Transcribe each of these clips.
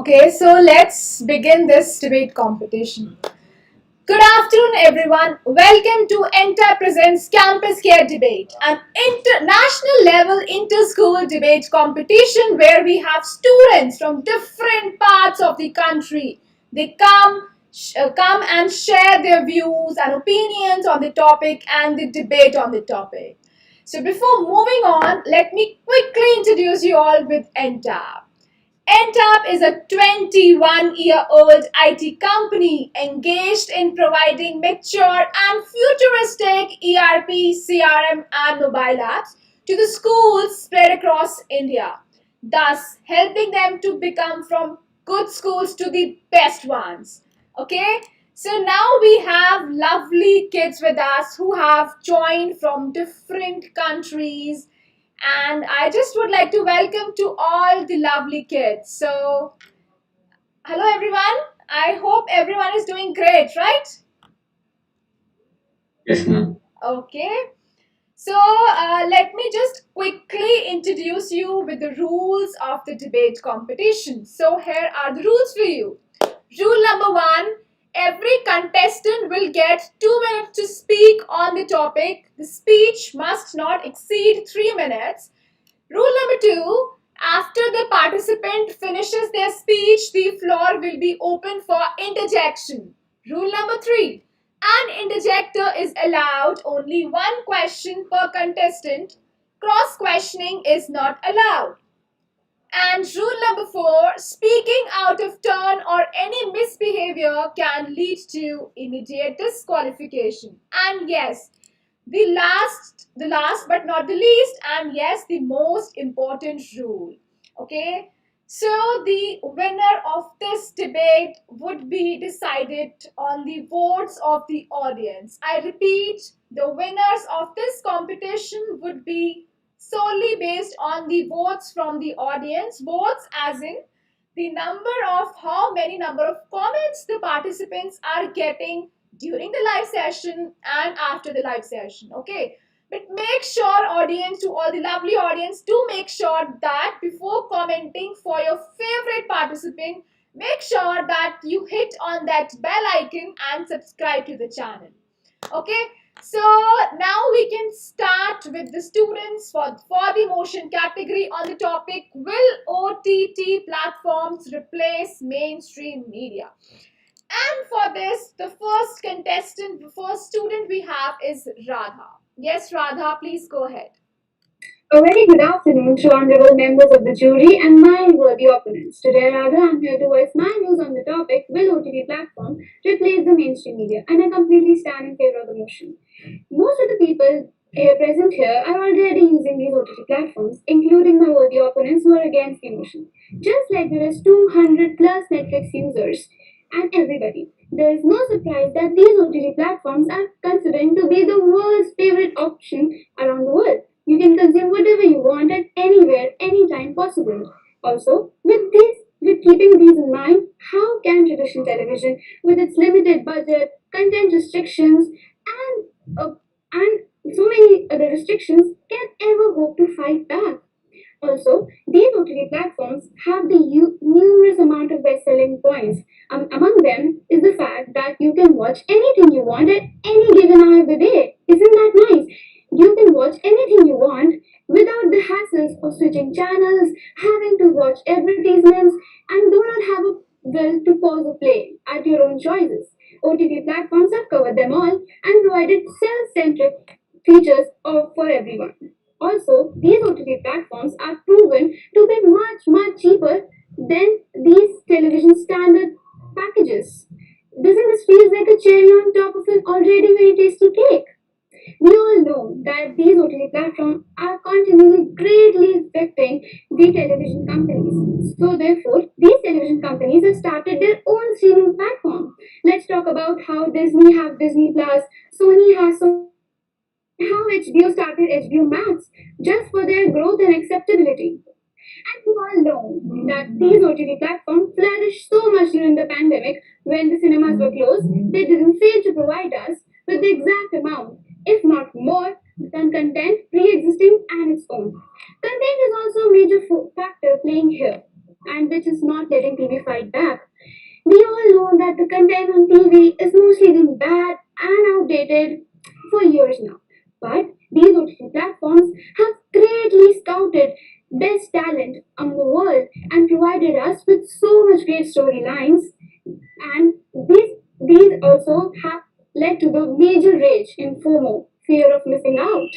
Okay, so let's begin this debate competition. Good afternoon, everyone. Welcome to Entab presents CampusCare Debate, an international level inter-school debate competition where we have students from different parts of the country. They come and share their views and opinions on the topic and the debate on the topic. So before moving on, let me quickly introduce you all with Entab. Entab is a 21-year-old IT company engaged in providing mature and futuristic ERP, CRM, and mobile apps to the schools spread across India, thus helping them to become from good schools to the best ones. Okay, so now we have lovely kids with us who have joined from different countries, and I just would like to welcome to all the lovely kids. So, hello everyone. I hope everyone is doing great, right? Yes, ma'am. Okay. So, let me just quickly introduce you with the rules of the debate competition. So, here are the rules for you. Rule number one, every contestant will get 2 minutes to speak on the topic. The speech must not exceed 3 minutes. Rule number two, after the participant finishes their speech, the floor will be open for interjection. Rule number three, an interjector is allowed only one question per contestant. Cross questioning is not allowed. And rule number four, speaking out of turn or any misbehavior can lead to immediate disqualification. And yes, the last but not the least, and yes, the most important rule. Okay, so the winner of this debate would be decided on the votes of the audience. I repeat, the winners of this competition would be solely based on the votes from the audience. Votes as in the number of how many number of comments the participants are getting during the live session and after the live session. Okay, but make sure, audience, to all the lovely audience, do make sure that before commenting for your favorite participant, make sure that you hit on that bell icon and subscribe to the channel. Okay, so now we can start with the students for the motion category on the topic, will OTT platforms replace mainstream media? And for this, the first student we have is Radha. Yes, Radha, please go ahead. A very good afternoon to honorable members of the jury and my worthy opponents. Today, Radha, I'm here to voice my views on the topic, will OTT platform replace the mainstream media? And I completely stand in favor of the motion. Most of the people present here are already using these OTT platforms, including my worthy opponents who are against the motion. Just like there is 200 plus Netflix users and everybody. There is no surprise that these OTT platforms are considering to be the world's favorite option around the world. You can consume whatever you want at anywhere, anytime possible. Also, with keeping these in mind, how can traditional television, with its limited budget, content restrictions, and so many other restrictions, can ever hope to fight back? Also, these OTT platforms have the numerous amount of best-selling points. Among them is the fact that you can watch anything you want at any given hour of the day. Isn't that nice? You can watch anything you want without the hassles of switching channels, having to watch advertisements, and do not have a will to pause or play at your own choices. OTT platforms have covered them all and provided self-centric features for everyone. Also, these OTT platforms are proven to be much cheaper than these television standard packages. Doesn't this feel like a cherry on top of an already very tasty cake? We all know that these OTT platforms are continually greatly affecting the television companies. So therefore, these television companies have started their own streaming platform. Let's talk about how Disney have Disney Plus, Sony has Sony, how HBO started HBO Max just for their growth and acceptability. And we all know that these OTT platforms flourished so much during the pandemic when the cinemas were closed, they didn't fail to provide us with the exact amount, if not more, than content pre existing and its own. Content is also a major factor playing here. and which is not letting TV fight back. We all know that the content on TV is mostly been bad and outdated for years now. But these OTT platforms have greatly scouted best talent on the world and provided us with so much great storylines, and these also have led to the major rage in FOMO, fear of missing out.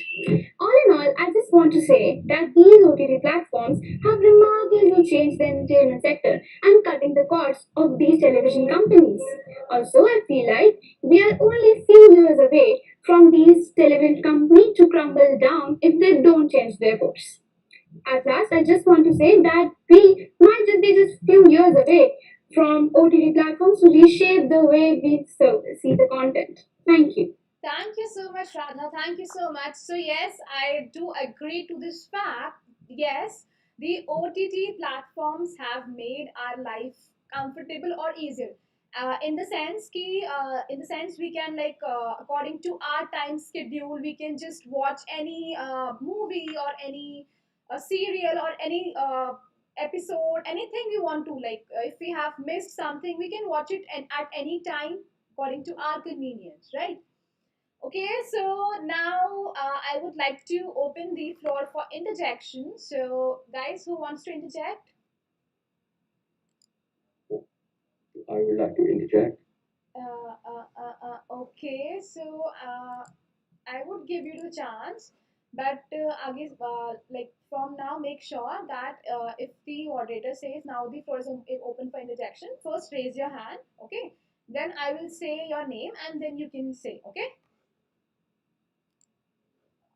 All in all, I just want to say that these OTT platforms have remarkably changed the entertainment sector and cutting the costs of these television companies. Also, I feel like we are only few years away from these television companies to crumble down if they don't change their course. At last, I just want to say that we might just be just few years away from OTT platforms to reshape the way we see the content. Thank you. Thank you so much, Radha. Thank you so much. So, yes, I do agree to this fact. Yes, the OTT platforms have made our life comfortable or easier. In the sense we can according to our time schedule, we can just watch any movie or any serial or any episode, anything we want to. If we have missed something, we can watch it at any time according to our convenience, right? Okay, so now I would like to open the floor for interjection. So, guys, who wants to interject? I would like to interject. Okay, so I would give you the chance, but again, from now, make sure that if the moderator says now the floor is open for interjection, first raise your hand, okay? Then I will say your name and then you can say, okay?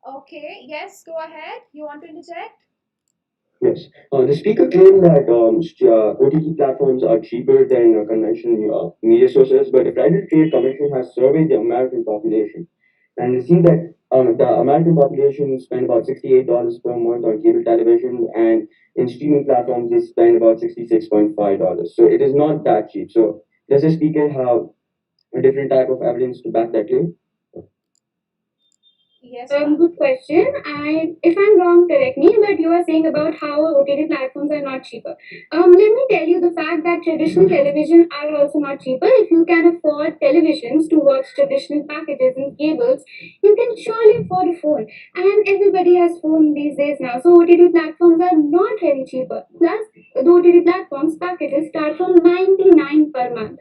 Okay, yes, go ahead. You want to interject? Yes. The speaker claimed that OTT platforms are cheaper than conventional media sources, but the Federal Trade Commission has surveyed the American population, and they see that the American population spend about $68 per month on cable television, and in streaming platforms they spend about $66.5. So it is not that cheap. So does the speaker have a different type of evidence to back that claim? Yes, Good question. If I'm wrong, correct me. But you are saying about how OTT platforms are not cheaper. Let me tell you the fact that traditional television are also not cheaper. If you can afford televisions to watch traditional packages and cables, you can surely afford a phone. And everybody has phone these days now. So OTT platforms are not very cheaper. Plus, the OTT platforms packages start from 99 per month.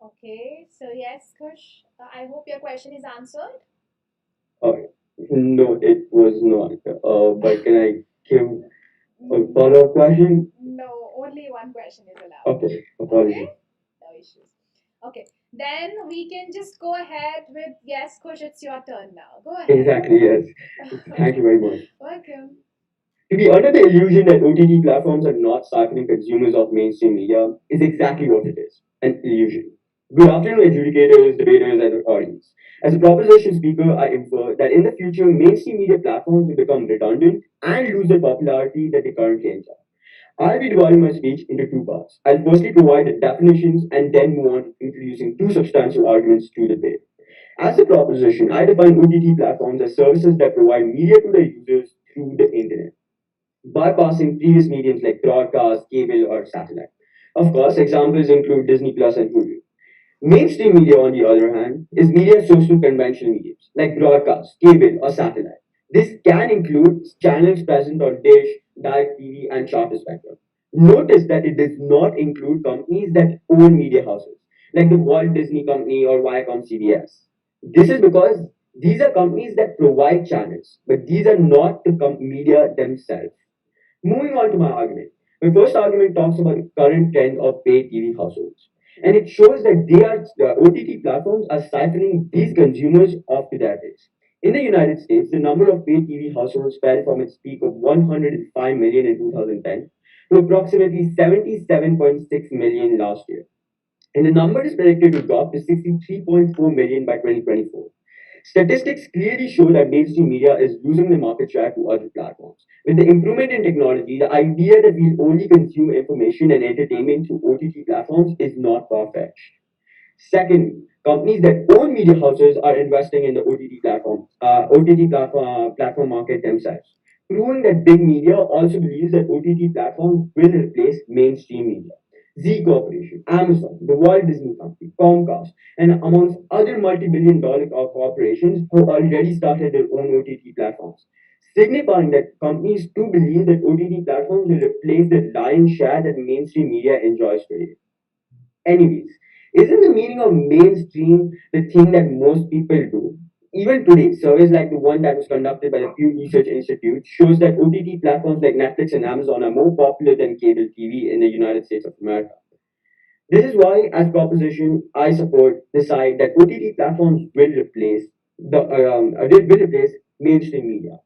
Okay, so yes, Kush, I hope your question is answered. Uh, no, it was not. But can I give a follow-up question? No, only one question is allowed. Okay, apologies. Okay, no issues. Okay, then we can just go ahead with yes, Kush. It's your turn now. Go ahead. Exactly, yes. Thank you very much. Welcome. To be under the illusion that OTT platforms are not siphoning consumers of mainstream media is exactly what it is, an illusion. Good afternoon, adjudicators, debaters, and audience. As a proposition speaker, I infer that in the future, mainstream media platforms will become redundant and lose the popularity that they currently enjoy. I'll be dividing my speech into two parts. I'll firstly provide the definitions and then move on to introducing two substantial arguments to the debate. As a proposition, I define OTT platforms as services that provide media to their users through the internet, bypassing previous mediums like broadcast, cable, or satellite. Of course, examples include Disney Plus and Hulu. Mainstream media, on the other hand, is media sourced through conventional mediums like broadcast, cable, or satellite. This can include channels present on Dish, Direct TV, and Charter Spectrum. Notice that it does not include companies that own media houses, like the Walt Disney Company or Viacom CBS. This is because these are companies that provide channels, but these are not the media themselves. Moving on to my argument. My first argument talks about the current trend of paid TV households. And it shows that the OTT platforms are siphoning these consumers off to their base. In the United States, the number of paid TV households fell from its peak of 105 million in 2010 to approximately 77.6 million last year, and the number is predicted to drop to 63.4 million by 2024. Statistics clearly show that mainstream media is losing the market share to other platforms. With the improvement in technology, the idea that we'll only consume information and entertainment through OTT platforms is not far-fetched. Secondly, companies that own media houses are investing in the OTT platform market themselves. proving that big media also believes that OTT platforms will replace mainstream media. Z Corporation, Amazon, the Walt Disney Company, Comcast, and amongst other multi-billion dollar corporations have already started their own OTT platforms, signifying that companies too believe that OTT platforms will replace the lion's share that mainstream media enjoys today. Anyways, isn't the meaning of mainstream the thing that most people do? Even today, surveys like the one that was conducted by the Pew Research Institute shows that OTT platforms like Netflix and Amazon are more popular than cable TV in the United States of America. This is why, as proposition, I support the side that OTT platforms will replace mainstream media.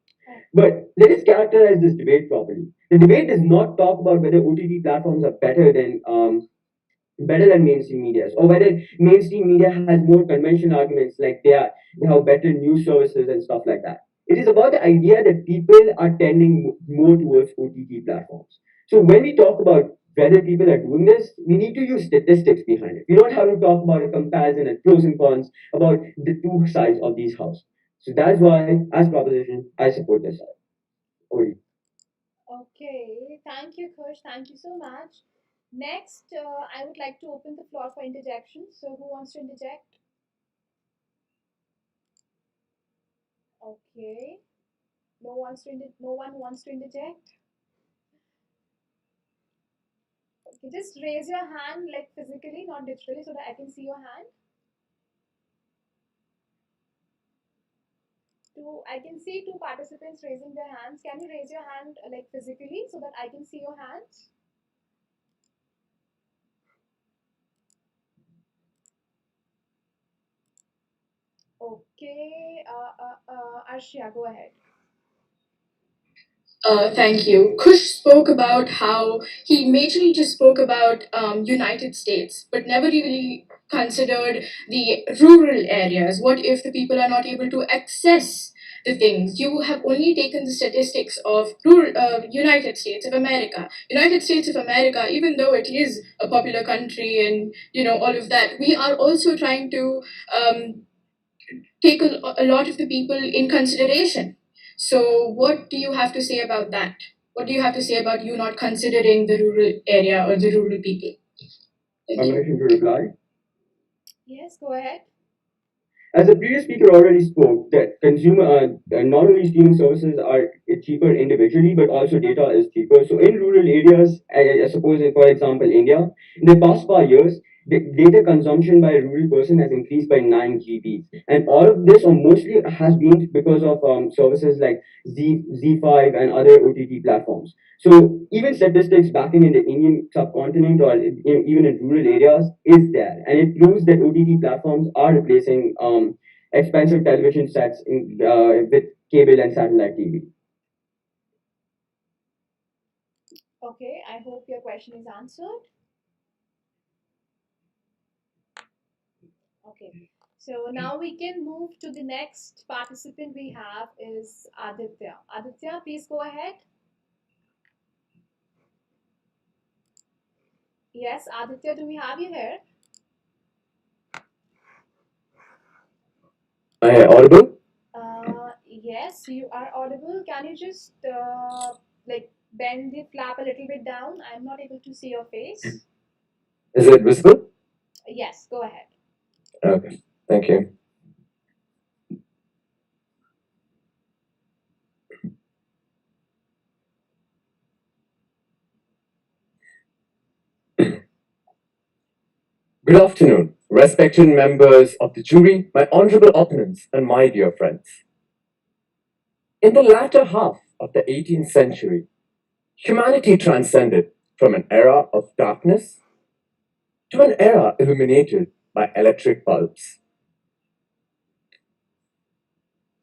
But let us characterize this debate properly. The debate does not talk about whether OTT platforms are better than mainstream media, or whether mainstream media has more conventional arguments like they have better news services and stuff like that. It is about the idea that people are tending more towards OTT platforms. So when we talk about whether people are doing this, we need to use statistics behind it. We don't have to talk about a comparison and pros and cons about the two sides of these houses. So that's why, as proposition, I support this side. Over. Okay, thank you, Kush. Thank you so much. Next, I would like to open the floor for interjection. So, who wants to interject? Okay, no one wants to interject. Okay, just raise your hand, like physically, not digitally, so that I can see your hand. I can see two participants raising their hands. Can you raise your hand, like physically, so that I can see your hands? Okay, Arshia, go ahead. Thank you. Kush spoke about how he majorly just spoke about United States, but never really considered the rural areas. What if the people are not able to access the things? You have only taken the statistics of rural United States of America. United States of America, even though it is a popular country and all of that, we are also trying to take a lot of the people in consideration. So, what do you have to say about that? What do you have to say about you not considering the rural area or the rural people? Thank you. Permission to reply. Yes, go ahead. As the previous speaker already spoke, that not only streaming services are cheaper individually, but also data is cheaper. So in rural areas, I suppose, for example, India, in the past 5 years, the data consumption by a rural person has increased by 9 GBs, and all of this, or mostly, has been because of services like Z5 and other OTT platforms. So even statistics backing in the Indian subcontinent or even in rural areas is there, and it proves that OTT platforms are replacing expensive television sets with cable and satellite TV. Okay, I hope your question is answered. Okay, so now we can move to the next participant we have is Adithya. Adithya, please go ahead. Yes, Adithya, do we have you here? Am I audible? Yes, you are audible. Can you just like bend the flap a little bit down? I'm not able to see your face. Is it visible? Yes, go ahead. Okay, thank you. Good afternoon, respected members of the jury, my honorable opponents, and my dear friends. In the latter half of the 18th century, humanity transcended from an era of darkness to an era illuminated by electric bulbs.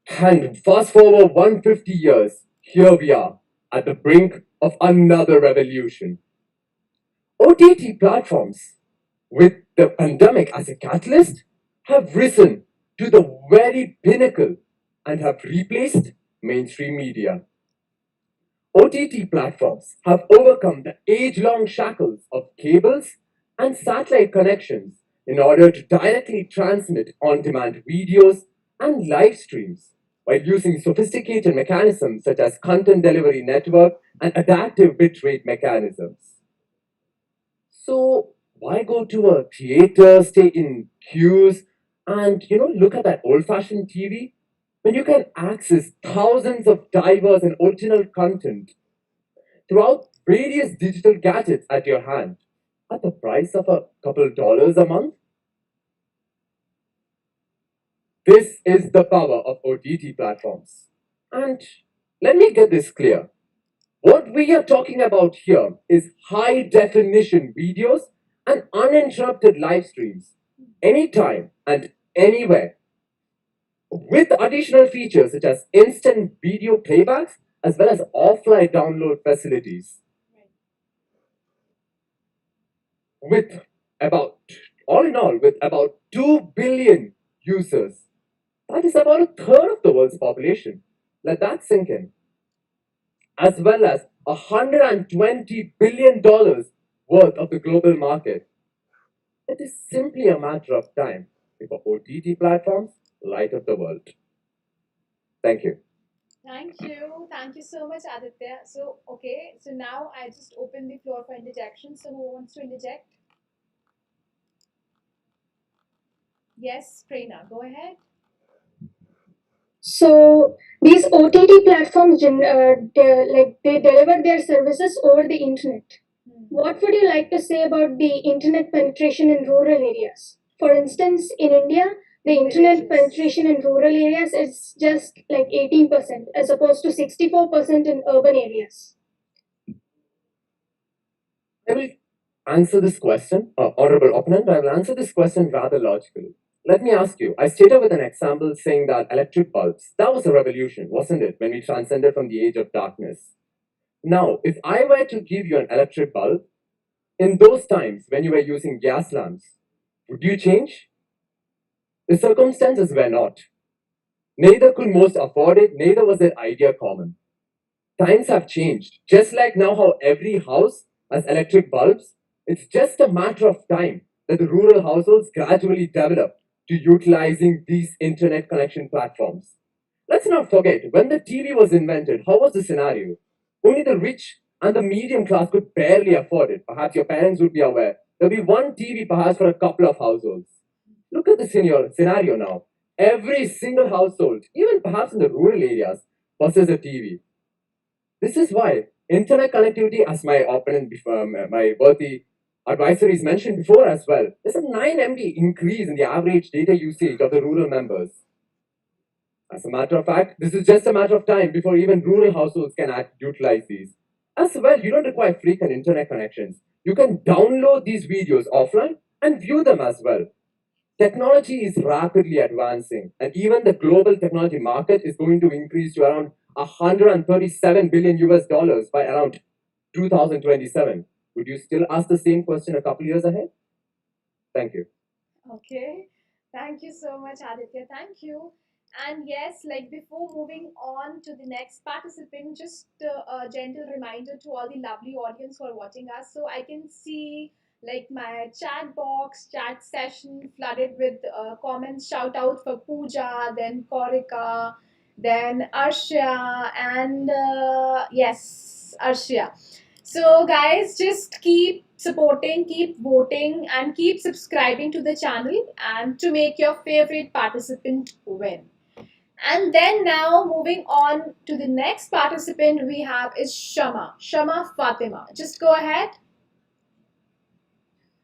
And fast forward 150 years, here we are at the brink of another revolution. OTT platforms, with the pandemic as a catalyst, have risen to the very pinnacle and have replaced mainstream media. OTT platforms have overcome the age long shackles of cables and satellite connections in order to directly transmit on demand videos and live streams while using sophisticated mechanisms such as content delivery network and adaptive bitrate mechanisms. So why go to a theater, stay in queues, and look at that old-fashioned TV when you can access thousands of diverse and original content throughout various digital gadgets at your hand at the price of a couple dollars a month? This is the power of OTT platforms. And let me get this clear. What we are talking about here is high definition videos and uninterrupted live streams, anytime and anywhere, with additional features such as instant video playbacks as well as offline download facilities. With about, all in all, with about 2 billion users, that is about a third of the world's population. Let that sink in. As well as $120 billion worth of the global market. It is simply a matter of time before OTT platforms light up the world. Thank you. Thank you. Thank you so much, Adithya. So, okay, so now I just open the floor for interjection. So, who wants to interject? Yes, Prerna, go ahead. So these OTT platforms, they deliver their services over the internet. What would you like to say about the internet penetration in rural areas? For instance, in India, the internet penetration in rural areas is just like 18%, as opposed to 64% in urban areas. I will answer this question, honorable opponent. I will answer this question rather logically. Let me ask you, I stated with an example saying that electric bulbs, that was a revolution, wasn't it, when we transcended from the age of darkness? Now, if I were to give you an electric bulb, in those times when you were using gas lamps, would you change? The circumstances were not. Neither could most afford it, neither was their idea common. Times have changed. Just like now how every house has electric bulbs, it's just a matter of time that the rural households gradually develop to utilizing these internet connection platforms. Let's not forget, when the TV was invented, how was the scenario? Only the rich and the medium class could barely afford it. Perhaps your parents would be aware. There'll be one TV perhaps for a couple of households. Look at the scenario now. Every single household, even perhaps in the rural areas, possesses a TV. This is why internet connectivity, as my opponent, my worthy advisories mentioned before as well, there's a 9 MB increase in the average data usage of the rural members. As a matter of fact, this is just a matter of time before even rural households can utilize these. As well, you don't require frequent internet connections. You can download these videos offline and view them as well. Technology is rapidly advancing, and even the global technology market is going to increase to around 137 billion US dollars by around 2027. Would you still ask the same question a couple years ahead? Thank you. Okay. Thank you so much, Aditya. Thank you. And yes, like before moving on to the next participant, just a gentle reminder to all the lovely audience who are watching us. So I can see like my chat box, chat session flooded with comments, shout out for Pooja, then Korika, then Arshia, and yes, Arshia. So, guys, just keep supporting, keep voting, and keep subscribing to the channel and to make your favorite participant win. And then now moving on to the next participant we have is Shamma Fatima. Just go ahead.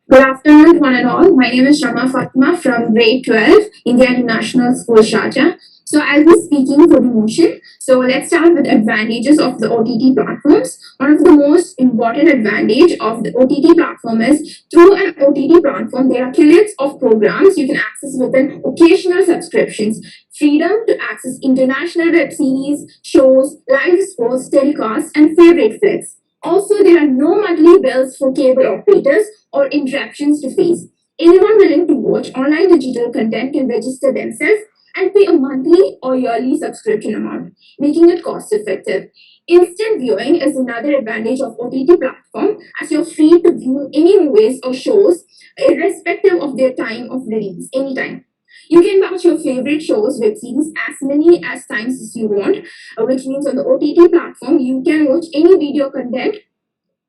Good afternoon, one and all. My name is Sharma Fathima from grade 12, India International School, Sharjah. So I'll be speaking for the motion. So let's start with advantages of the OTT platforms. One of the most important advantage of the OTT platform is through an OTT platform, there are kills of programs you can access within occasional subscriptions. Freedom to access international web series, shows, live sports, telecasts, and favorite flicks. Also, there are no monthly bills for cable operators or interruptions to face. Anyone willing to watch online digital content can register themselves and pay a monthly or yearly subscription amount, making it cost effective. Instant viewing is another advantage of OTT platform as you're free to view any movies or shows irrespective of their time of release, anytime. You can watch your favorite shows, web series, as many as times as you want, which means on the OTT platform, you can watch any video content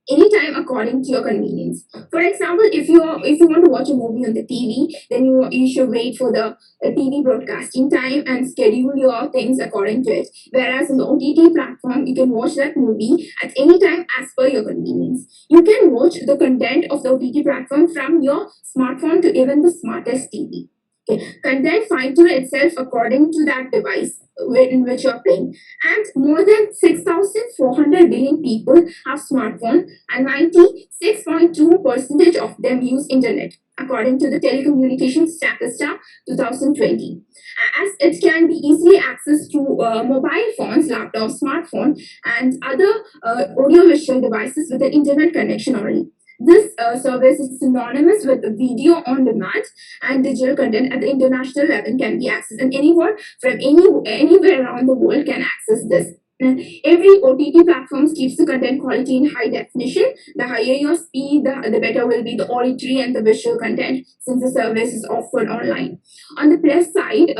anytime according to your convenience. For example, if you want to watch a movie on the TV, then you should wait for the TV broadcasting time and schedule your things according to it. Whereas on the OTT platform, you can watch that movie at any time as per your convenience. You can watch the content of the OTT platform from your smartphone to even the smartest TV. Okay. Content fine-tune itself according to that device in which you're playing. And more than 6,400 billion people have smartphone and 96.2% of them use internet, according to the Telecommunications Statista 2020. As it can be easily accessed through mobile phones, laptops, smartphone, and other audiovisual devices with an internet connection only. This service is synonymous with video on demand, and digital content at the international level can be accessed, and anyone from anywhere around the world can access this. Every OTT platform keeps the content quality in high definition. The higher your speed, the better will be the auditory and the visual content, since the service is offered online. On the plus side,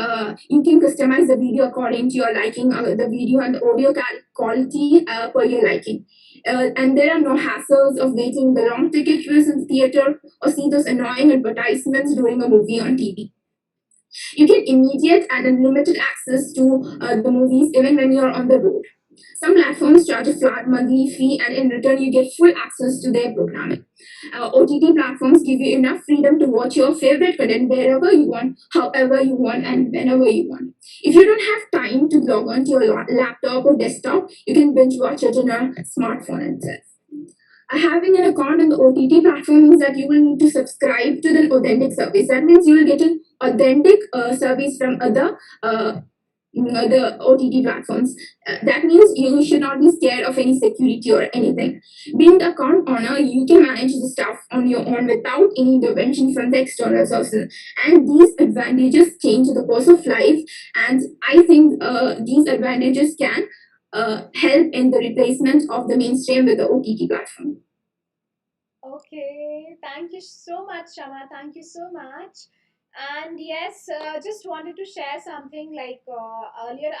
you can customize the video according to your liking, the video and the audio quality per your liking. And there are no hassles of waiting the long ticket queues in the theater or see those annoying advertisements during a movie on TV. You get immediate and unlimited access to the movies even when you're on the road. Some platforms charge a flat monthly fee, and in return, you get full access to their programming. OTT platforms give you enough freedom to watch your favorite content wherever you want, however you want, and whenever you want. If you don't have time to log on to your laptop or desktop, you can binge watch it on a smartphone itself. Having an account on the OTT platform means that you will need to subscribe to the authentic service. That means you will get an authentic service from other OTT platforms. That means you should not be scared of any security or anything. Being the account owner, you can manage the stuff on your own without any intervention from the external sources. And these advantages change the course of life. And I think these advantages can help in the replacement of the mainstream with the OTT platform. Okay, thank you so much, Shama. Thank you so much. And yes, just wanted to share something like earlier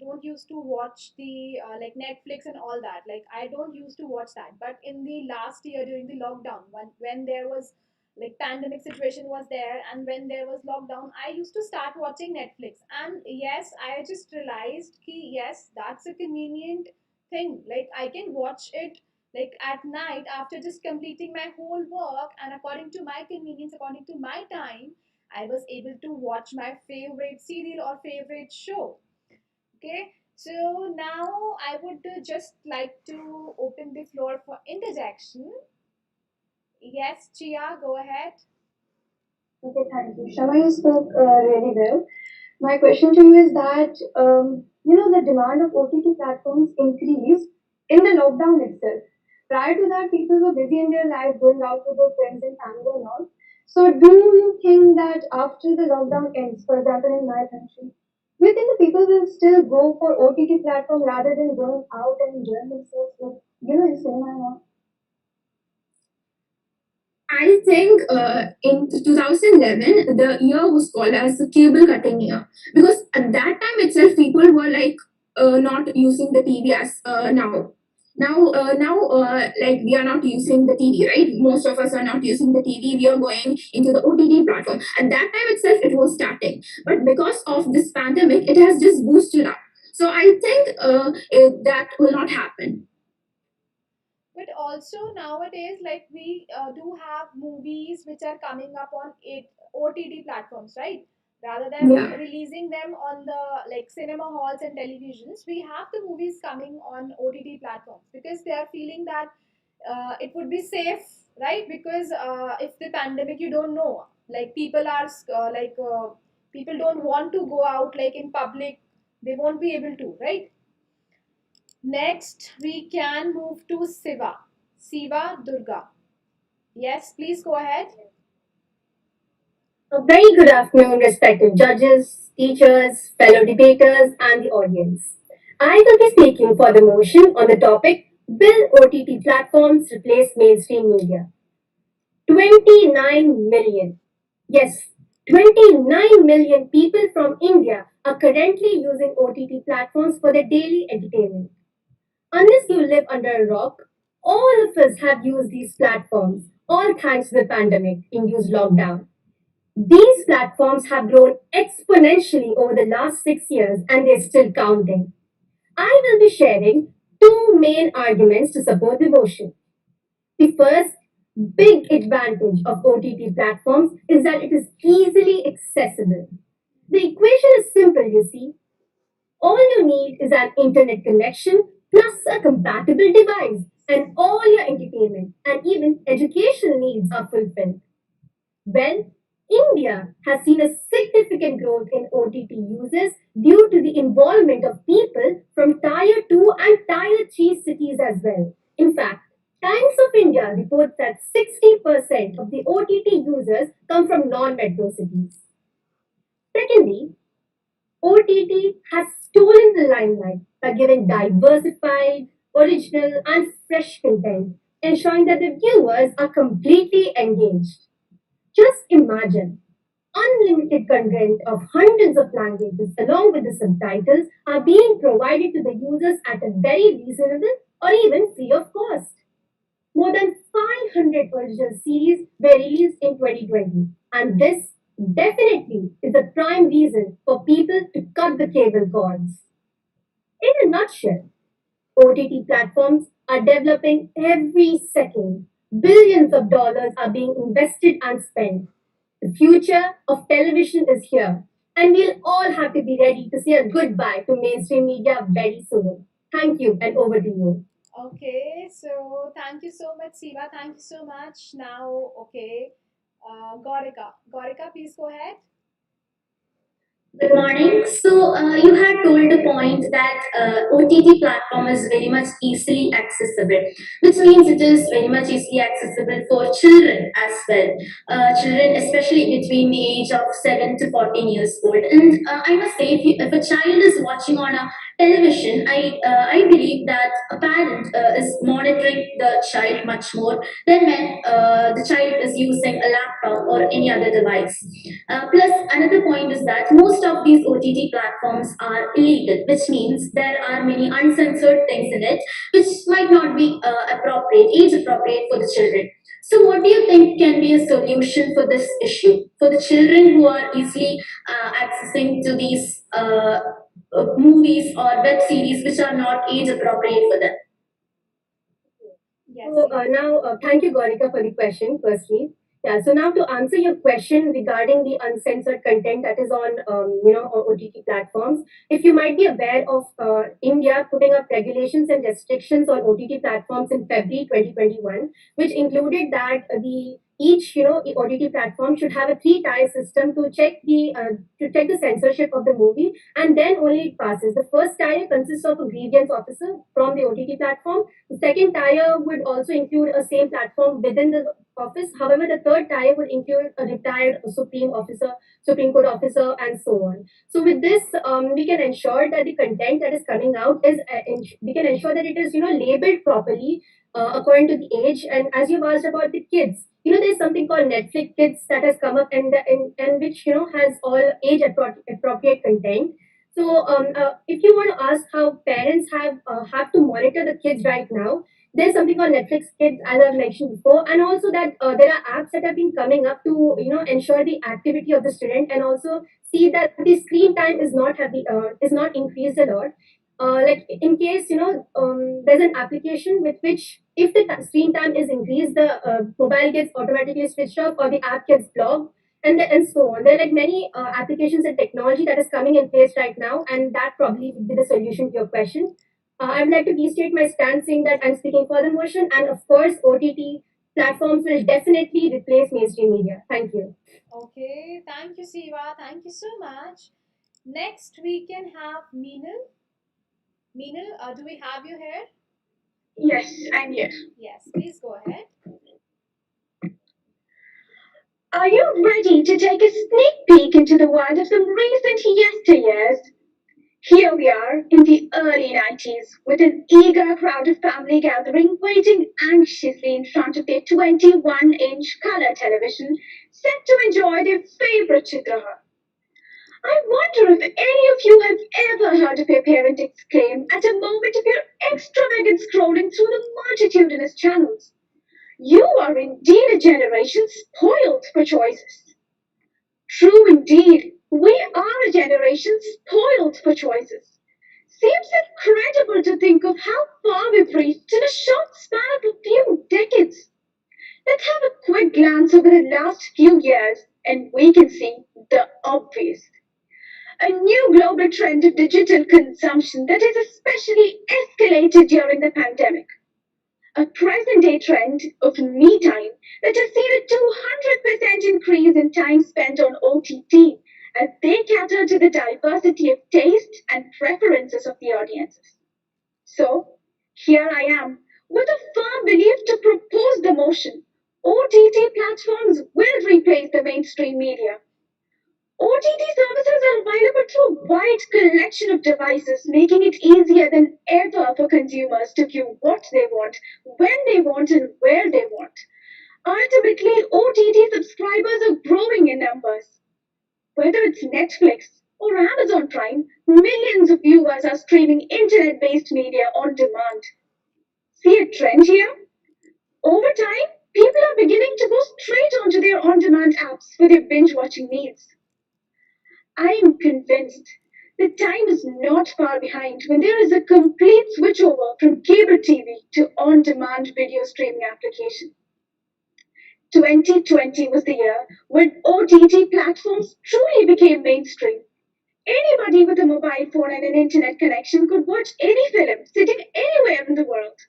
don't used to watch the like Netflix and all that. Like I don't used to watch that. But in the last year during the lockdown, when there was like pandemic situation was there and when there was lockdown, I used to start watching Netflix. And yes, I just realized ki yes, that's a convenient thing. Like I can watch it like at night after just completing my whole work, and according to my convenience, according to my time, I was able to watch my favorite serial or favorite show. Okay, so now I would just like to open the floor for interjection. Yes, Chia, go ahead. Okay, thank you. Shama, you spoke really well. My question to you is that, the demand of OTT platforms increased in the lockdown itself. Prior to that, people were busy in their life, going out with their friends and family and all. So, do you think that after the lockdown ends, for example, in my country, do you think the people will still go for OTT platform rather than going out and enjoying themselves with, in cinema and all? I think in 2011, the year was called as the cable cutting year, because at that time itself, people were like not using the TV as now. Like we are not using the TV, right? Most of us are not using the TV. We are going into the OTT platform. At that time itself, it was starting, but because of this pandemic, it has just boosted up. So I think that will not happen. But also nowadays, like we do have movies which are coming up on OTT platforms, right? Rather than Yeah. releasing them on the like cinema halls and televisions, we have the movies coming on OTT platforms because they are feeling that it would be safe, right? Because if the pandemic, you don't know, like people are people don't want to go out like in public, they won't be able to, right? Next, we can move to Siva Durga. Yes, please go ahead. A very good afternoon, respected judges, teachers, fellow debaters, and the audience. I will be speaking for the motion on the topic Will OTT platforms replace mainstream media? 29 million. Yes, 29 million people from India are currently using OTT platforms for their daily entertainment. Unless you live under a rock, all of us have used these platforms, all thanks to the pandemic induced lockdown. These platforms have grown exponentially over the last 6 years and they're still counting. I will be sharing two main arguments to support the motion. The first big advantage of OTT platforms is that it is easily accessible. The equation is simple, you see. All you need is an internet connection plus a compatible device, and all your entertainment and even educational needs are fulfilled. Well, India has seen a significant growth in OTT users due to the involvement of people from Tier 2 and Tier 3 cities as well. In fact, Times of India reports that 60% of the OTT users come from non metro cities. Secondly, OTT has stolen the limelight by giving diversified, original, and fresh content, ensuring that the viewers are completely engaged. Just imagine unlimited content of hundreds of languages along with the subtitles are being provided to the users at a very reasonable or even free of cost. More than 500 original series were released in 2020, and this definitely is a prime reason for people to cut the cable cords. In a nutshell, OTT platforms are developing every second. Billions of dollars are being invested and spent. The future of television is here, and we'll all have to be ready to say a goodbye to mainstream media very soon. Thank you, and over to you. Okay, so thank you so much, Siva. Thank you so much. Now, okay, Gorika. Gorika, please go ahead. Good morning. So you had told the point that OTT platform is very much easily accessible, which means it is very much easily accessible for children as well. Children, especially between the age of 7 to 14 years old. And I must say, if a child is watching on a television, I believe that a parent is monitoring the child much more than when the child is using a laptop or any other device. Plus, another point is that most of these OTT platforms are illegal, which means there are many uncensored things in it which might not be age appropriate for the children. So, what do you think can be a solution for this issue for the children who are easily accessing to these movies or web series which are not age appropriate for them? Yes, So Siva. now, thank you, Gorika, for the question. Firstly, yeah. So now to answer your question regarding the uncensored content that is on, on OTT platforms, if you might be aware of India putting up regulations and restrictions on OTT platforms in February 2021, which included that the each OTT platform should have a three-tier system to check the censorship of the movie, and then only it passes. The first tier consists of a grievance officer from the OTT platform. The second tier would also include a same platform within the office. However, the third tier would include a retired Supreme Court officer, and so on. So with this, we can ensure that the content that is coming out we can ensure that it is labeled properly according to the age. And as you've asked about the kids, there's something called Netflix Kids that has come up, and which has all appropriate content. So, if you want to ask how parents have to monitor the kids right now, there's something called Netflix Kids, as I've mentioned before, and also that there are apps that have been coming up to ensure the activity of the student, and also see that the screen time is not increased a lot. Like in case there's an application with which if the screen time is increased, the mobile gets automatically switched off or the app gets blocked, and so on. There are like many applications and technology that is coming in place right now, and that probably would be the solution to your question. I would like to restate my stance saying that I'm speaking for the motion, and of course, OTT platforms will definitely replace mainstream media. Thank you. Okay, thank you, Siva. Thank you so much. Next, we can have Meenal. Meenal, do we have you here? Yes, I'm here. Yes, please go ahead. Are you ready to take a sneak peek into the world of some recent yesteryears? Here we are in the early 90s with an eager crowd of family gathering waiting anxiously in front of their 21-inch color television set to enjoy their favorite Chitraha. I wonder if any of you have ever heard of your parent exclaim at a moment of your extravagant scrolling through the multitudinous channels. You are indeed a generation spoiled for choices. True indeed, we are a generation spoiled for choices. Seems incredible to think of how far we've reached in a short span of a few decades. Let's have a quick glance over the last few years and we can see the obvious. A new global trend of digital consumption that has especially escalated during the pandemic. A present day trend of me time that has seen a 200% increase in time spent on OTT as they cater to the diversity of taste and preferences of the audiences. So, here I am with a firm belief to propose the motion. OTT platforms will replace the mainstream media. OTT services are available through a wide collection of devices, making it easier than ever for consumers to view what they want, when they want, and where they want. Ultimately, OTT subscribers are growing in numbers. Whether it's Netflix or Amazon Prime, millions of viewers are streaming internet based media on demand. See a trend here? Over time, people are beginning to go straight onto their on demand apps for their binge watching needs. I am convinced that time is not far behind when there is a complete switchover from cable TV to on demand video streaming application. 2020 was the year when OTT platforms truly became mainstream. Anybody with a mobile phone and an internet connection could watch any film sitting anywhere in the world.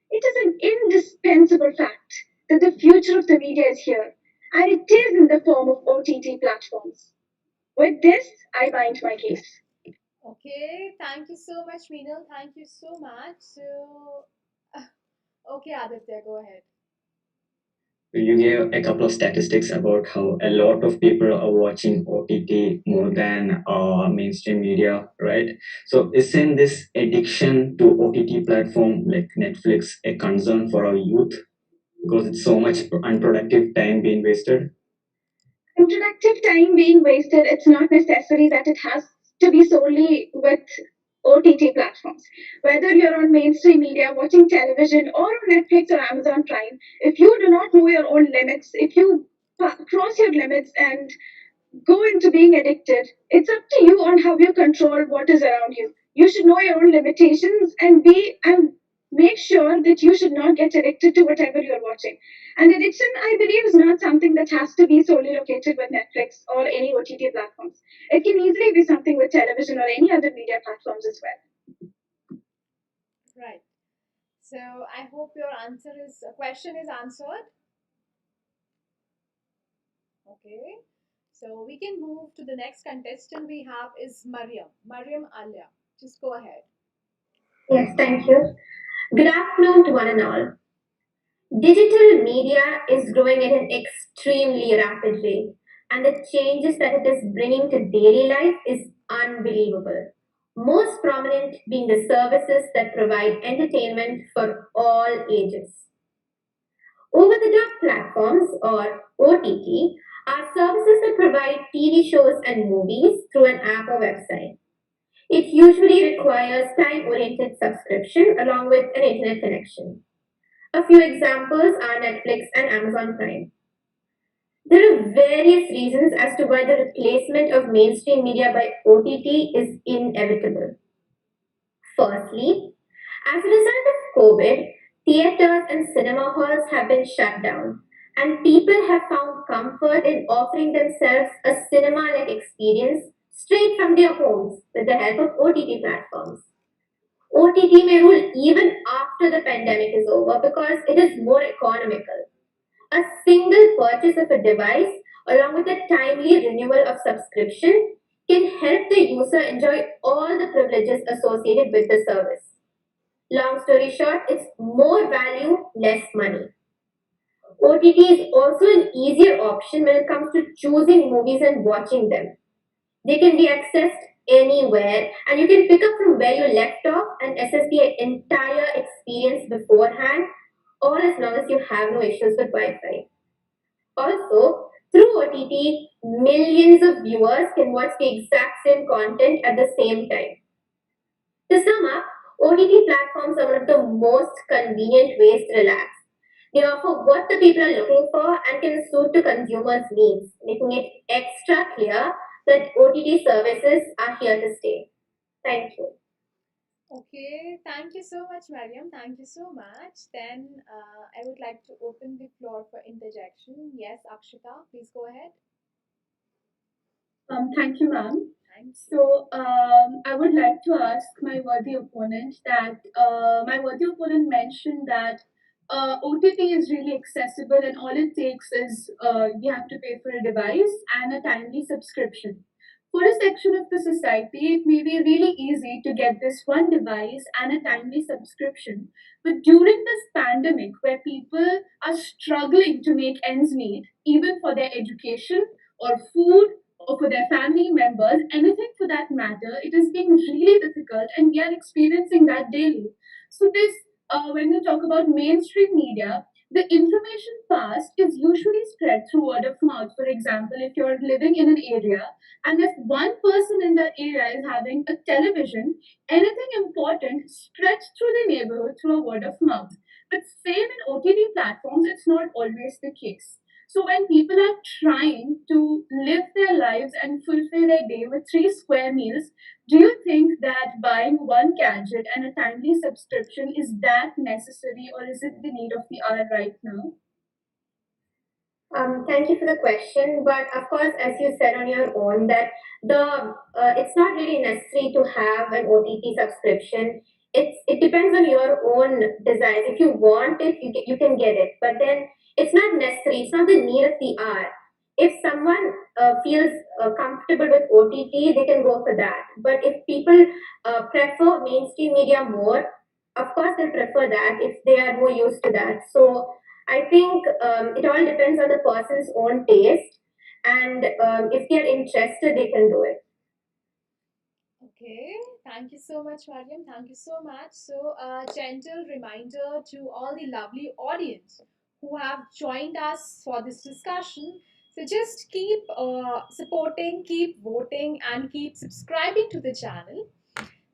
It is an indispensable fact that the future of the media is here, and it is in the form of OTT platforms. With this, I bind my case. Okay, thank you so much, Meenal. Thank you so much. So, okay, Aditya, go ahead. You gave a couple of statistics about how a lot of people are watching OTT more than mainstream media, right? So isn't this addiction to OTT platform like Netflix a concern for our youth because it's so much unproductive time being wasted? Interactive time being wasted, it's not necessary that it has to be solely with OTT platforms. Whether you're on mainstream media, watching television, or on Netflix or Amazon Prime, if you do not know your own limits, if you cross your limits and go into being addicted, it's up to you on how you control what is around you. You should know your own limitations and make sure that you should not get addicted to whatever you're watching. And addiction, I believe, is not something that has to be solely located with Netflix or any OTT platforms. It can easily be something with television or any other media platforms as well. Right. So, I hope your question is answered. Okay. So, we can move to the next contestant we have is Mariam. Mariam Alia. Just go ahead. Yes, thank you. Good afternoon to one and all. Digital media is growing at an extremely rapid rate, and the changes that it is bringing to daily life is unbelievable. Most prominent being the services that provide entertainment for all ages. Over the top platforms or OTT are services that provide TV shows and movies through an app or website. It usually requires time oriented subscription along with an internet connection. A few examples are Netflix and Amazon Prime. There are various reasons as to why the replacement of mainstream media by OTT is inevitable. Firstly, as a result of COVID, theaters and cinema halls have been shut down, and people have found comfort in offering themselves a cinema like experience straight from their homes with the help of OTT platforms. OTT may rule even after the pandemic is over because it is more economical. A single purchase of a device, along with a timely renewal of subscription, can help the user enjoy all the privileges associated with the service. Long story short, it's more value, less money. OTT is also an easier option when it comes to choosing movies and watching them. They can be accessed anywhere, and you can pick up from where you left off and assess the entire experience beforehand, all as long as you have no issues with Wi-Fi. Also, through OTT, millions of viewers can watch the exact same content at the same time. To sum up, OTT platforms are one of the most convenient ways to relax. They offer what the people are looking for and can suit the consumer's needs, making it extra clear that OTT services are here to stay. Thank you. Okay, thank you so much, Mariam. Thank you so much. Then I would like to open the floor for interjection. Yes, Akshita, please go ahead. Thank you, ma'am. Thanks. So, I would like to ask my worthy opponent that my worthy opponent mentioned that OTT is really accessible and all it takes is you have to pay for a device and a timely subscription. For a section of the society, it may be really easy to get this one device and a timely subscription. But during this pandemic, where people are struggling to make ends meet, even for their education or food or for their family members, anything for that matter, it is being really difficult, and we are experiencing that daily. So, when we talk about mainstream media, the information passed is usually spread through word of mouth. For example, if you're living in an area and if one person in that area is having a television, anything important spreads through the neighborhood through a word of mouth. But same in OTT platforms, it's not always the case. So when people are trying to live their lives and fulfill their day with three square meals, do you think that buying one gadget and a timely subscription is that necessary, or is it the need of the hour right now? Thank you for the question, but of course, as you said on your own, that the it's not really necessary to have an OTT subscription. It depends on your own desires. If you want it, you can get it, but then it's not necessary. It's not the need of the hour. If someone feels comfortable with OTT, they can go for that. But if people prefer mainstream media more, of course they'll prefer that if they are more used to that. So I think it all depends on the person's own taste, and if they're interested, they can do it. Okay, thank you so much, Mariam. Thank you so much. So, a gentle reminder to all the lovely audience who have joined us for this discussion. So, just keep supporting, keep voting, and keep subscribing to the channel.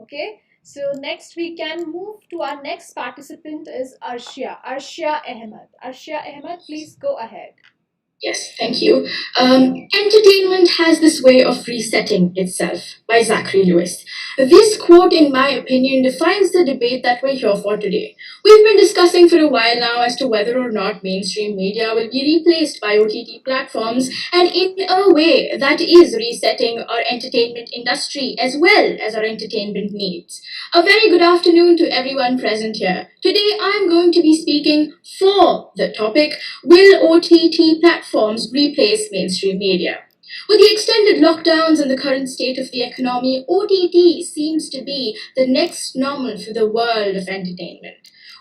Okay, so next we can move to our next participant is Arshia Ahmed. Arshia Ahmed, please go ahead. Yes, thank you. Entertainment has this way of resetting itself by Zachary Lewis. This quote, in my opinion, defines the debate that we're here for today. We've been discussing for a while now as to whether or not mainstream media will be replaced by OTT platforms, and in a way that is resetting our entertainment industry as well as our entertainment needs. A very good afternoon to everyone present here. Today I'm going to be speaking for the topic: will OTT platforms replace mainstream media? With the extended lockdowns and the current state of the economy, OTT seems to be the next normal for the world of entertainment.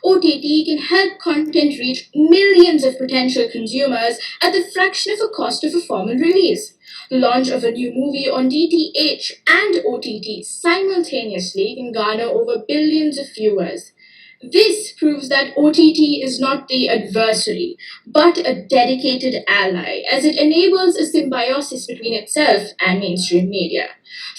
OTT can help content reach millions of potential consumers at the fraction of a cost of a formal release. The launch of a new movie on DTH and OTT simultaneously can garner over billions of viewers. This proves that OTT is not the adversary, but a dedicated ally, as it enables a symbiosis between itself and mainstream media.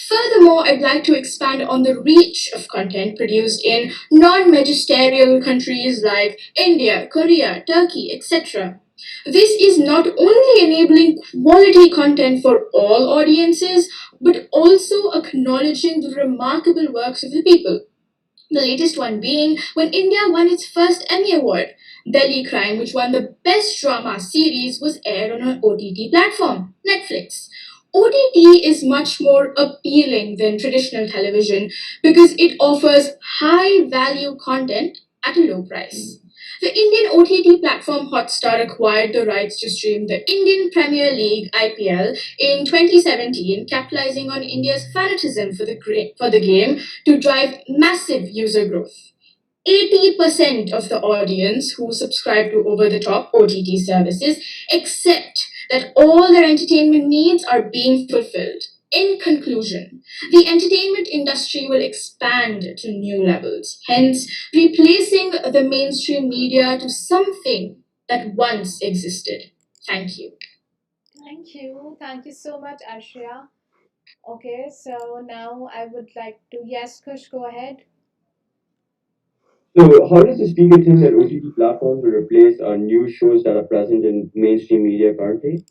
Furthermore, I'd like to expand on the reach of content produced in non magisterial countries like India, Korea, Turkey, etc. This is not only enabling quality content for all audiences, but also acknowledging the remarkable works of the people. The latest one being when India won its first Emmy Award. Delhi Crime, which won the Best Drama Series, was aired on an OTT platform, Netflix. OTT is much more appealing than traditional television because it offers high value content at a low price. The Indian OTT platform Hotstar acquired the rights to stream the Indian Premier League IPL in 2017, capitalizing on India's fanatism for the game to drive massive user growth. 80% of the audience who subscribe to over the top OTT services accept that all their entertainment needs are being fulfilled. In conclusion, the entertainment industry will expand to new levels, hence replacing the mainstream media to something that once existed. Thank you. Thank you. Thank you so much, Ashria. Okay, so now I would like to, yes, Kush, go ahead. So, how does the speaker think that OTT platforms will replace news shows that are present in mainstream media currently?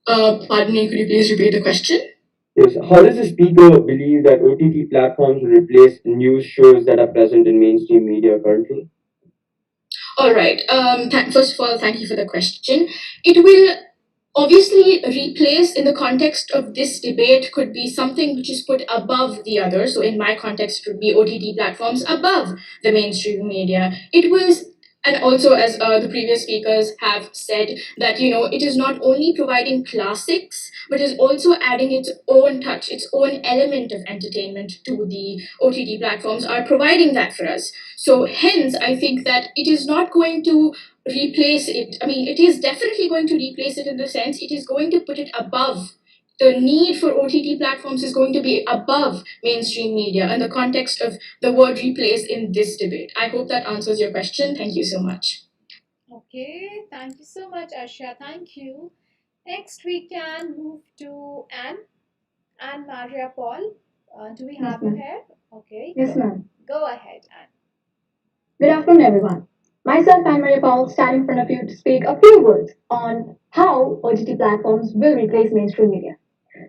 Pardon me, could you please repeat the question? Yes. How does the speaker believe that OTT platforms will replace news shows that are present in mainstream media currently? All right. First of all, thank you for the question. It will obviously replace in the context of this debate could be something which is put above the other. So in my context, it would be OTT platforms above the mainstream media. It was. And also, as the previous speakers have said, that it is not only providing classics, but is also adding its own touch, its own element of entertainment to the OTT platforms are providing that for us. So hence, I think that it is not going to replace it. I mean, it is definitely going to replace it in the sense it is going to put it above. The need for OTT platforms is going to be above mainstream media in the context of the word replace in this debate. I hope that answers your question. Thank you so much. Okay, thank you so much, Ashria. Thank you. Next, we can move to Anne Maria Paul. Do we Yes, have you ma'am. here? Okay, Yes, ma'am. go ahead, Anne. Good afternoon, everyone. Myself and Maria Paul stand in front of you to speak a few words on how OTT platforms will replace mainstream media.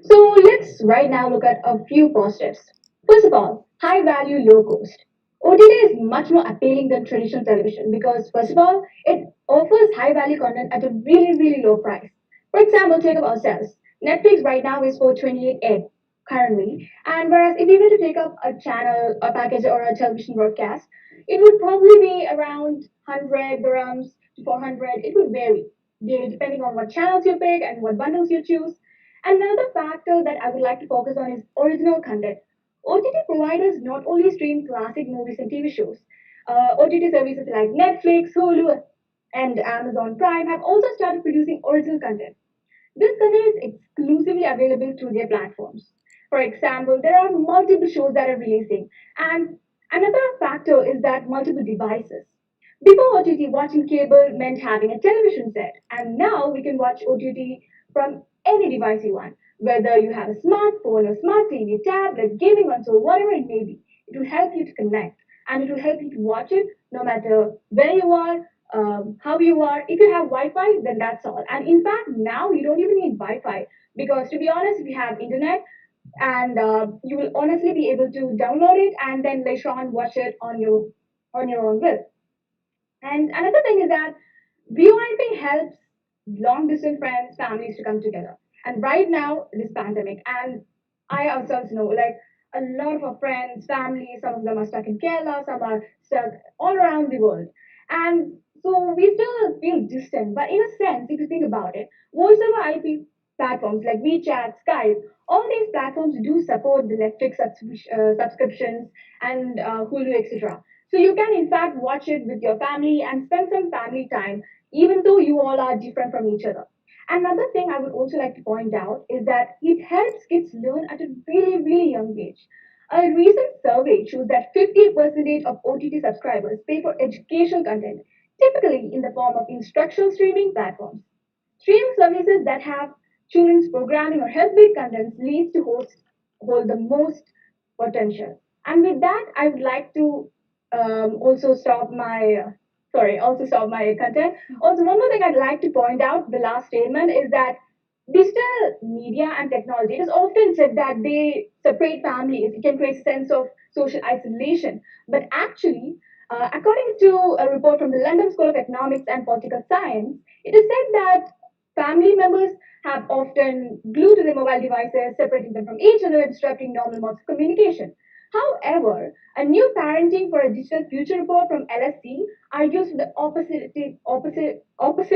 So let's right now look at a few positives. First of all, high value, low cost. OTT is much more appealing than traditional television because, first of all, it offers high value content at a really, really low price. For example, take up ourselves. Netflix right now is for 28 currently, and whereas if we were to take up a channel, a package, or a television broadcast, it would probably be around 100 dirhams to 400. It would vary depending on what channels you pick and what bundles you choose. Another factor that I would like to focus on is original content. OTT providers not only stream classic movies and TV shows, OTT services like Netflix, Hulu, and Amazon Prime have also started producing original content. This content is exclusively available through their platforms. For example, there are multiple shows that are releasing, and another factor is that multiple devices. Before OTT, watching cable meant having a television set, and now we can watch OTT from any device you want, whether you have a smartphone, a smart TV, tablet, gaming console, whatever it may be. It will help you to connect, and it will help you to watch it no matter where you are, how you are. If you have Wi-Fi, then that's all. And in fact, now you don't even need Wi-Fi because, to be honest, if you have internet, and you will honestly be able to download it and then later on watch it on your own will. And another thing is that VoIP helps long distance friends, families to come together. And right now, this pandemic, and I ourselves know, like a lot of our friends, families, some of them are stuck in Kerala, some are stuck all around the world. And so we still feel distant. But in a sense, if you think about it, voice over IP platforms like WeChat, Skype, all these platforms do support the Netflix subscriptions and Hulu, etc. So you can in fact watch it with your family and spend some family time, even though you all are different from each other. Another thing I would also like to point out is that it helps kids learn at a really, really young age. A recent survey shows that 50% of OTT subscribers pay for educational content, typically in the form of instructional streaming platforms. Streaming services that have children's programming or health-based contents leads to hold the most potential. And with that, I would like to also stop my also stop my content. Also, one more thing I'd like to point out, the last statement is that digital media and technology, it is often said that they separate families. It can create a sense of social isolation. But actually, according to a report from the London School of Economics and Political Science, it is said that family members have often glued to their mobile devices, separating them from each other, disrupting normal modes of communication. However, a new parenting for a digital future report from LSC argues for the opposite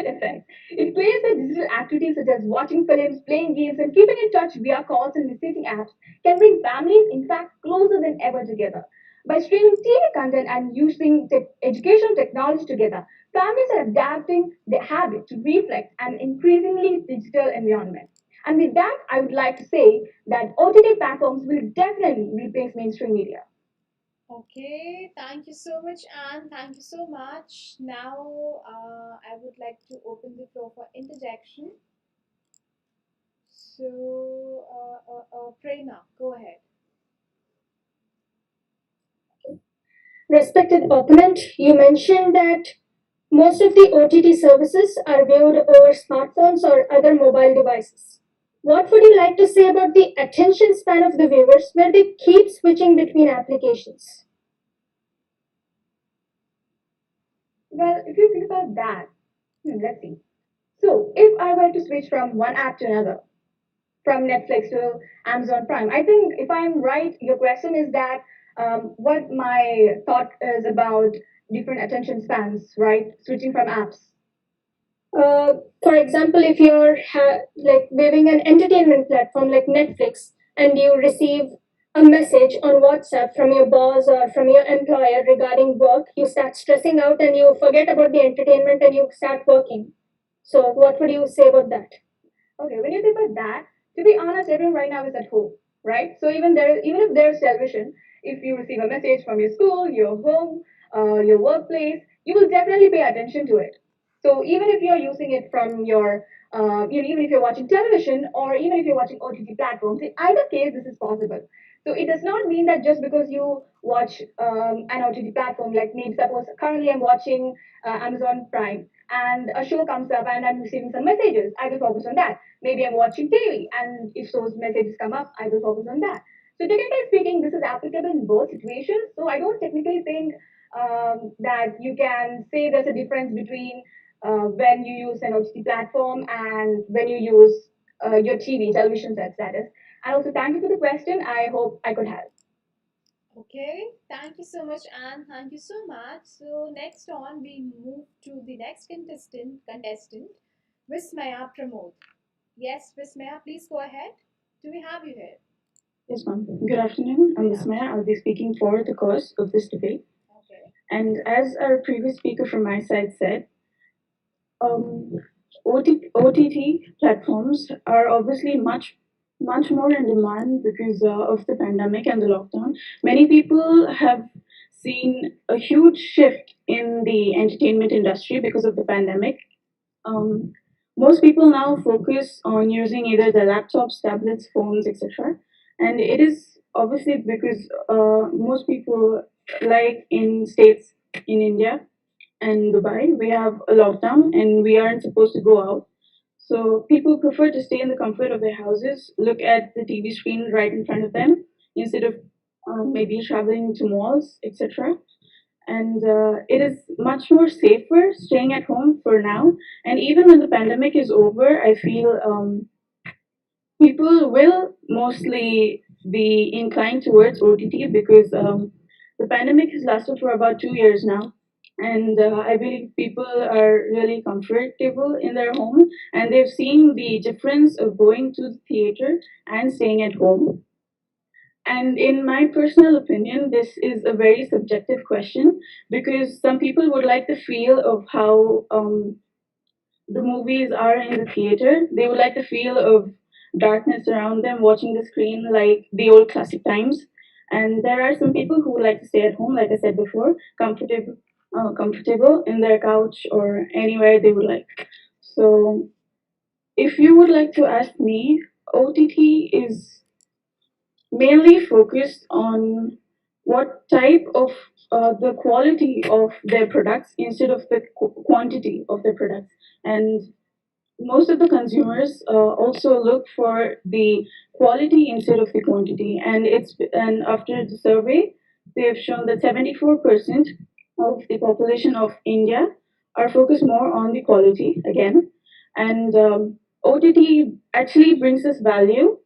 effect. It claims that digital activities such as watching films, playing games, and keeping in touch via calls and messaging apps can bring families, in fact, closer than ever together. By streaming TV content and using educational technology together, families are adapting their habit to reflect an increasingly digital environment. And with that, I would like to say that OTT platforms will definitely replace mainstream media. Okay, thank you so much, Anne. Thank you so much. Now, I would like to open the floor for interjection. So, Prerna, go ahead. Respected opponent, you mentioned that most of the OTT services are viewed over smartphones or other mobile devices. What would you like to say about the attention span of the viewers where they keep switching between applications? Well, if you think about that, let's see. So, if I were to switch from one app to another, from Netflix to Amazon Prime, I think if I'm right, your question is that what my thought is about different attention spans, right? Switching from apps. For example, if you're like viewing an entertainment platform like Netflix and you receive a message on WhatsApp from your boss or from your employer regarding work, you start stressing out and you forget about the entertainment and you start working. So, what would you say about that? Okay, when you think about that, to be honest, everyone right now is at home, right? So even if there's television, if you receive a message from your school, your home, your workplace, you will definitely pay attention to it. So even if you're using it from your, even if you're watching television or even if you're watching OTT platforms, in either case, this is possible. So it does not mean that just because you watch an OTT platform, like maybe suppose currently I'm watching Amazon Prime and a show comes up and I'm receiving some messages, I will focus on that. Maybe I'm watching TV, and if those messages come up, I will focus on that. So technically speaking, this is applicable in both situations. So I don't technically think that you can say there's a difference between when you use an OTT platform and when you use your television set status. And also, thank you for the question. I hope I could help. Okay, thank you so much, Anne. Thank you so much. So, next on, we move to the next contestant, Vismaya Pramod. Yes, Vismaya, please go ahead. Do we have you here? Yes, ma'am. Good afternoon. I'm Vismaya. I'll be speaking for the cause of this debate. Okay. And as our previous speaker from my side said, um, OTT platforms are obviously much more in demand because of the pandemic and the lockdown. Many people have seen a huge shift in the entertainment industry because of the pandemic. Um, Most people now focus on using either their laptops, tablets, phones, etc. And it is obviously because most people, like in states in India and Dubai, we have a lockdown and we aren't supposed to go out. So people prefer to stay in the comfort of their houses, look at the TV screen right in front of them instead of maybe traveling to malls, etc. And it is much more safer staying at home for now. And even when the pandemic is over, I feel people will mostly be inclined towards OTT because the pandemic has lasted for about 2 years now. And I believe people are really comfortable in their home and they've seen the difference of going to the theater and staying at home. And in my personal opinion, this is a very subjective question because some people would like the feel of how the movies are in the theater. They would like the feel of darkness around them, watching the screen like the old classic times. And there are some people who would like to stay at home, like I said before, comfortable in their couch or anywhere they would like. So, if you would like to ask me, OTT is mainly focused on what type of the quality of their products instead of the quantity of their products. And most of the consumers also look for the quality instead of the quantity. And after the survey, they have shown that 74% of the population of India are focused more on the quality again. And OTT actually brings us value.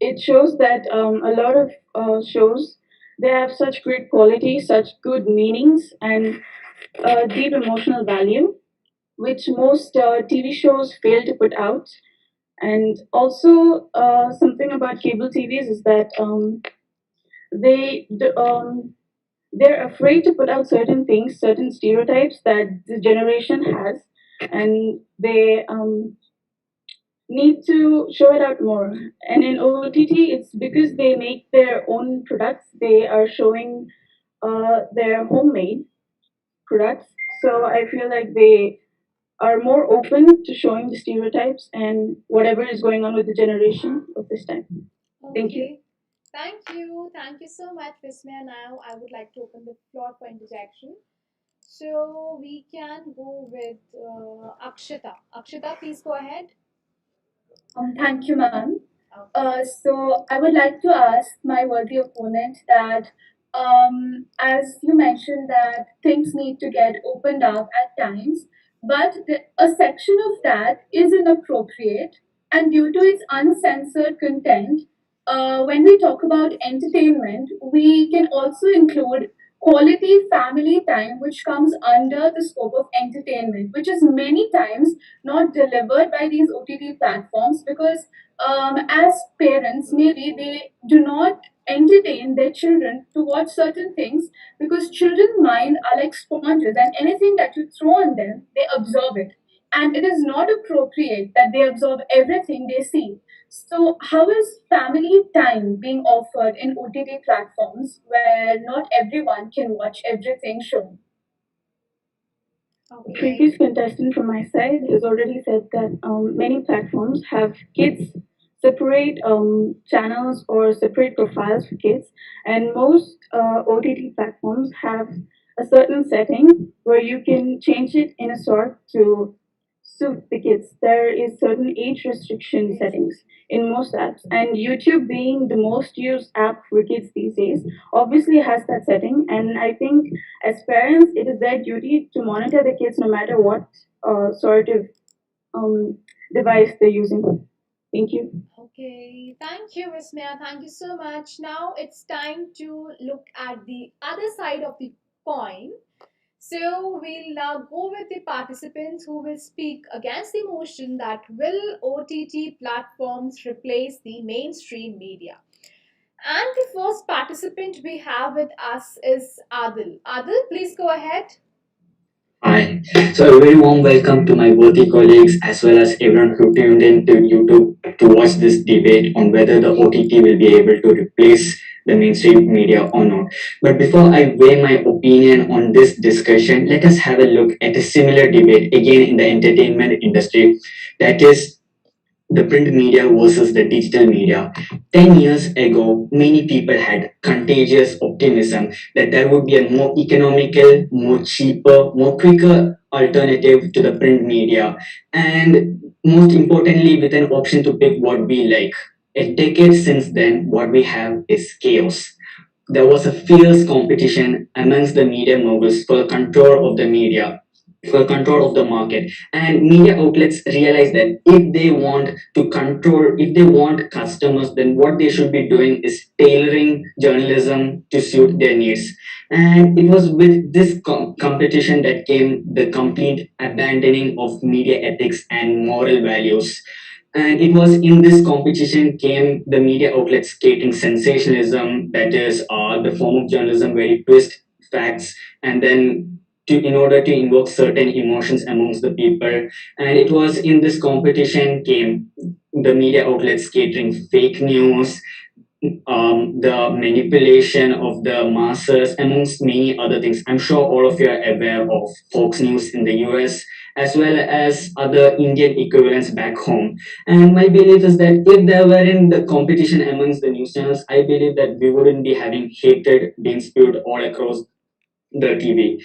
It shows that a lot of shows, they have such great quality, such good meanings, and deep emotional value, which most TV shows fail to put out. And also, something about cable TVs is that they're afraid to put out certain things, certain stereotypes that the generation has, and need to show it out more. And in OTT, it's because they make their own products. They are showing their homemade products. So I feel like they are more open to showing the stereotypes and whatever is going on with the generation of this time. Thank you. Okay. Thank you. Thank you so much, Vismaya. Now I would like to open the floor for interjection. So we can go with Akshita. Akshita, please go ahead. Thank you, ma'am. So I would like to ask my worthy opponent that, as you mentioned, that things need to get opened up at times, but a section of that is inappropriate, and due to its uncensored content, when we talk about entertainment, we can also include quality family time, which comes under the scope of entertainment, which is many times not delivered by these OTT platforms because as parents, maybe they do not entertain their children to watch certain things because children's mind are like sponges and anything that you throw on them, they absorb it. And it is not appropriate that they absorb everything they see. So, how is family time being offered in OTT platforms where not everyone can watch everything shown? The previous contestant from my side has already said that many platforms have kids separate channels or separate profiles for kids, and most OTT platforms have a certain setting where you can change it in a sort to suit the kids. There is certain age restriction settings in most apps, and YouTube being the most used app for kids these days obviously has that setting. And I think as parents, it is their duty to monitor the kids no matter what sort of um, device they're using. Thank you. Okay, thank you, Vismaya. Thank you so much. Now it's time to look at the other side of the coin. So we'll now go with the participants who will speak against the motion that will OTT platforms replace the mainstream media. And the first participant we have with us is Adil. Adil, please go ahead. Hi. So a very warm welcome to my worthy colleagues as well as everyone who tuned in to YouTube to watch this debate on whether the OTT will be able to replace the mainstream media or not. But before I weigh my opinion on this discussion, let us have a look at a similar debate again in the entertainment industry. That is the print media versus the digital media. 10 years ago, many people had contagious optimism that there would be a more economical, more cheaper, more quicker alternative to the print media. And most importantly, with an option to pick what we like. A decade since then, what we have is chaos. There was a fierce competition amongst the media moguls for the control of the media, for control of the market. And media outlets realize that if they want customers, then what they should be doing is tailoring journalism to suit their needs. And it was with this competition that came the complete abandoning of media ethics and moral values. And it was in this competition came the media outlets creating sensationalism, that is the form of journalism where you twist facts and then in order to invoke certain emotions amongst the people. And it was in this competition came the media outlets catering fake news, the manipulation of the masses, amongst many other things. I'm sure all of you are aware of Fox News in the US as well as other Indian equivalents back home. And my belief is that if there weren't the competition amongst the news channels, I believe that we wouldn't be having hatred being spewed all across the TV.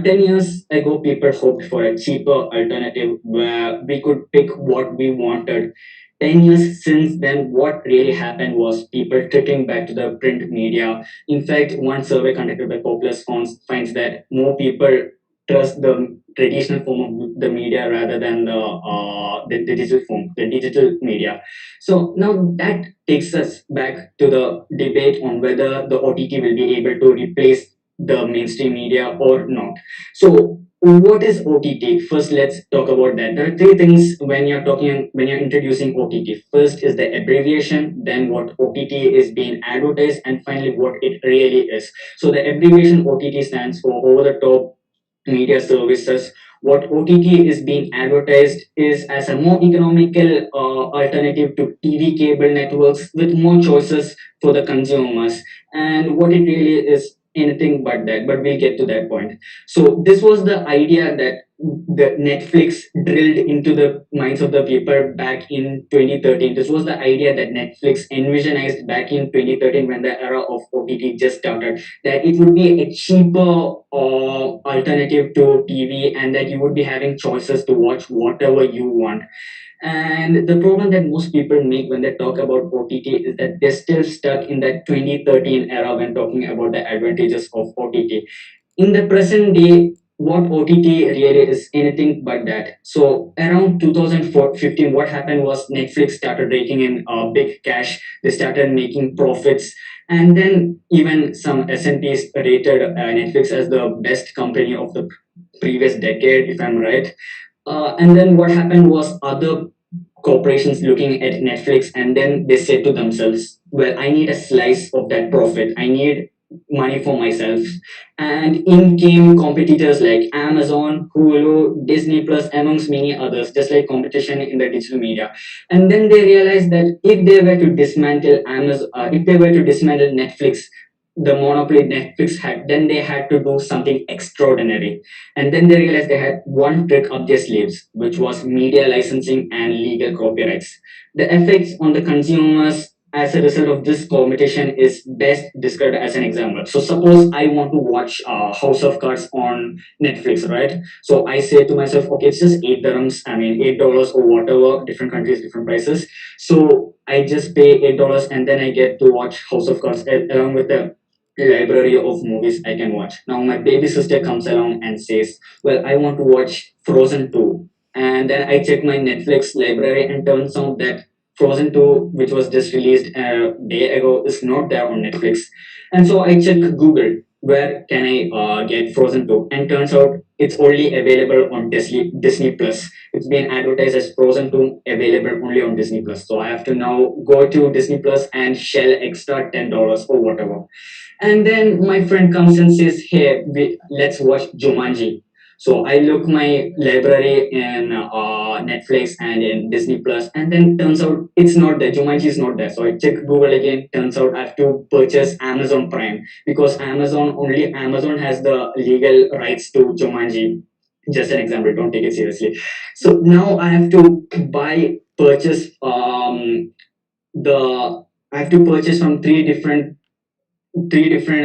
10 years ago, people hoped for a cheaper alternative where we could pick what we wanted. 10 years since then, what really happened was people tricking back to the print media. In fact, one survey conducted by Populous finds that more people trust the traditional form of the media rather than the digital form, the digital media. So now that takes us back to the debate on whether the OTT will be able to replace the mainstream media or not. So what is OTT? First, let's talk about that. There are three things when you're introducing OTT. First is the abbreviation, then what OTT is being advertised, and finally what it really is. So the abbreviation OTT stands for over the top media services What OTT is being advertised is as a more economical alternative to TV cable networks with more choices for the consumers. And what it really is anything but that, but we'll get to that point. So this was the idea that the Netflix drilled into the minds of the people back in 2013. This was the idea that Netflix envisionized back in 2013 when the era of OTT just started, that it would be a cheaper alternative to TV and that you would be having choices to watch whatever you want. And the problem that most people make when they talk about OTT is that they're still stuck in that 2013 era when talking about the advantages of OTT. In the present day, what OTT really is anything but that. So around 2015, what happened was Netflix started raking in big cash. They started making profits, and then even some S&Ps rated Netflix as the best company of the previous decade, if I'm right. And then what happened was other corporations looking at Netflix and then they said to themselves, well, I need a slice of that profit. I need money for myself. And in came competitors like Amazon, Hulu, Disney Plus, amongst many others, just like competition in the digital media. And then they realized that if they were to dismantle Amazon, if they were to dismantle Netflix, the monopoly Netflix had, then they had to do something extraordinary. And then they realized they had one trick up their sleeves, which was media licensing and legal copyrights. The effects on the consumers as a result of this competition is best described as an example. So suppose I want to watch House of Cards on Netflix, right? So I say to myself, okay, it's just 8 dirhams, I mean $8 or whatever, different countries, different prices. So I just pay $8 and then I get to watch House of Cards along with the library of movies I can watch. Now my baby sister comes along and says, well, I want to watch Frozen 2. And then I check my Netflix library and turns out that Frozen 2, which was just released a day ago, is not there on Netflix. And so I check Google, where can I get Frozen 2? And turns out it's only available on Disney Plus. It's been advertised as Frozen 2 available only on Disney Plus. So I have to now go to Disney Plus and shell extra $10 or whatever. And then my friend comes and says, hey, let's watch Jumanji. So I look my library in Netflix and in Disney Plus, and then turns out it's not there. Jumanji is not there. So I check Google again. Turns out I have to purchase Amazon Prime because Amazon has the legal rights to Jumanji. Just an example. Don't take it seriously. So now I have to purchase the I have to purchase from three different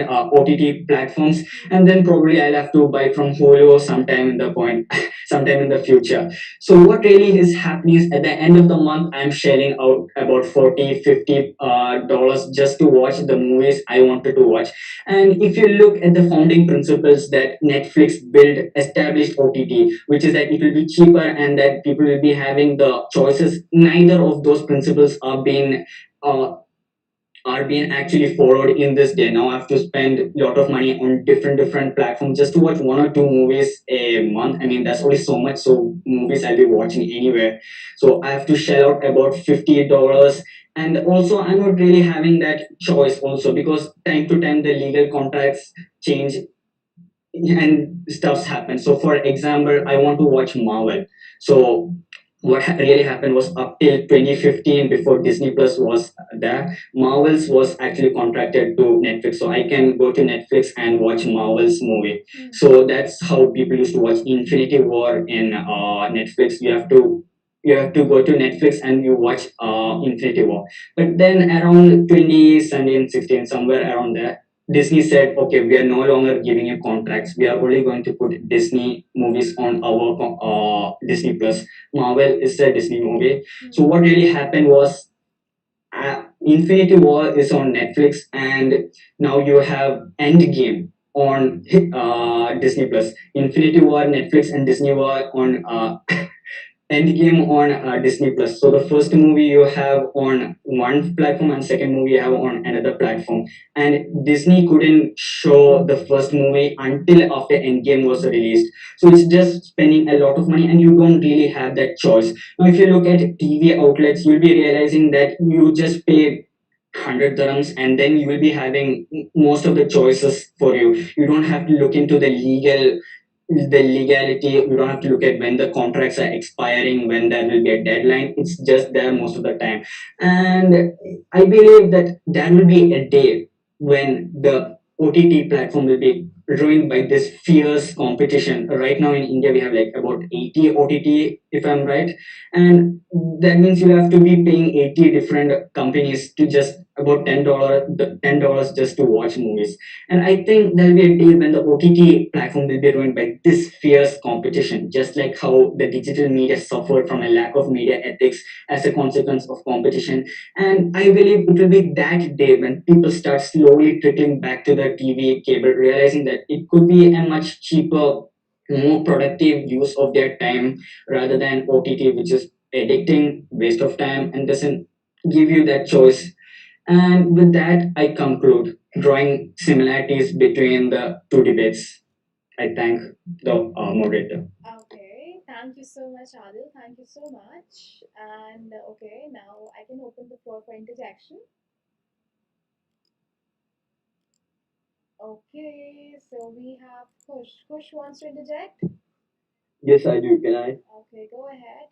OTT platforms, and then probably I'll have to buy from Hulu sometime in the point, sometime in the future. So what really is happening is at the end of the month, I'm shelling out about 40, 50 dollars just to watch the movies I wanted to watch. And if you look at the founding principles that Netflix built, established OTT, which is that it will be cheaper and that people will be having the choices, neither of those principles uh, are being actually followed in this day. Now I have to spend a lot of money on different platforms just to watch one or two movies a month. I mean, that's only so much. So movies I'll be watching anywhere. So I have to shell out about $50. And also I'm not really having that choice also because time to time the legal contracts change and stuffs happen. So for example, I want to watch Marvel. So what really happened was up till 2015 before Disney Plus was there, Marvels was actually contracted to Netflix. So I can go to Netflix and watch Marvels movie. So that's how people used to watch Infinity War in Netflix. You have to go to Netflix and you watch Infinity War. But then around 2017, 16, somewhere around there, Disney said, okay, we are no longer giving you contracts. We are only going to put Disney movies on our Disney Plus. Marvel is a Disney movie. So what really happened was Infinity War is on Netflix, and now you have Endgame on Disney Plus. Infinity War, Netflix, and Disney War on Endgame on Disney Plus. So the first movie you have on one platform and second movie you have on another platform. And Disney couldn't show the first movie until after Endgame was released. So it's just spending a lot of money and you don't really have that choice. Now if you look at TV outlets, you'll be realizing that you just pay 100 dirhams and then you will be having most of the choices for you. You don't have to look into the legal the legality. You don't have to look at when the contracts are expiring, when there will be a deadline. It's just there most of the time. And I believe that there will be a day when the OTT platform will be ruined by this fierce competition. Right now in India, we have like about 80 OTT, if I'm right. And that means you have to be paying 80 different companies to just about $10 just to watch movies. And I think there'll be a day when the OTT platform will be ruined by this fierce competition, just like how the digital media suffered from a lack of media ethics as a consequence of competition. And I believe it will be that day when people start slowly trickling back to the TV cable, realizing that it could be a much cheaper, more productive use of their time rather than OTT, which is addicting, waste of time, and doesn't give you that choice. And with that, I conclude drawing similarities between the two debates. I thank the moderator. Okay, thank you so much, Adil. Thank you so much. And okay, now I can open the floor for interjection. Okay, so we have Kush. Kush wants to interject? Yes, I do. Can I? Okay, go ahead.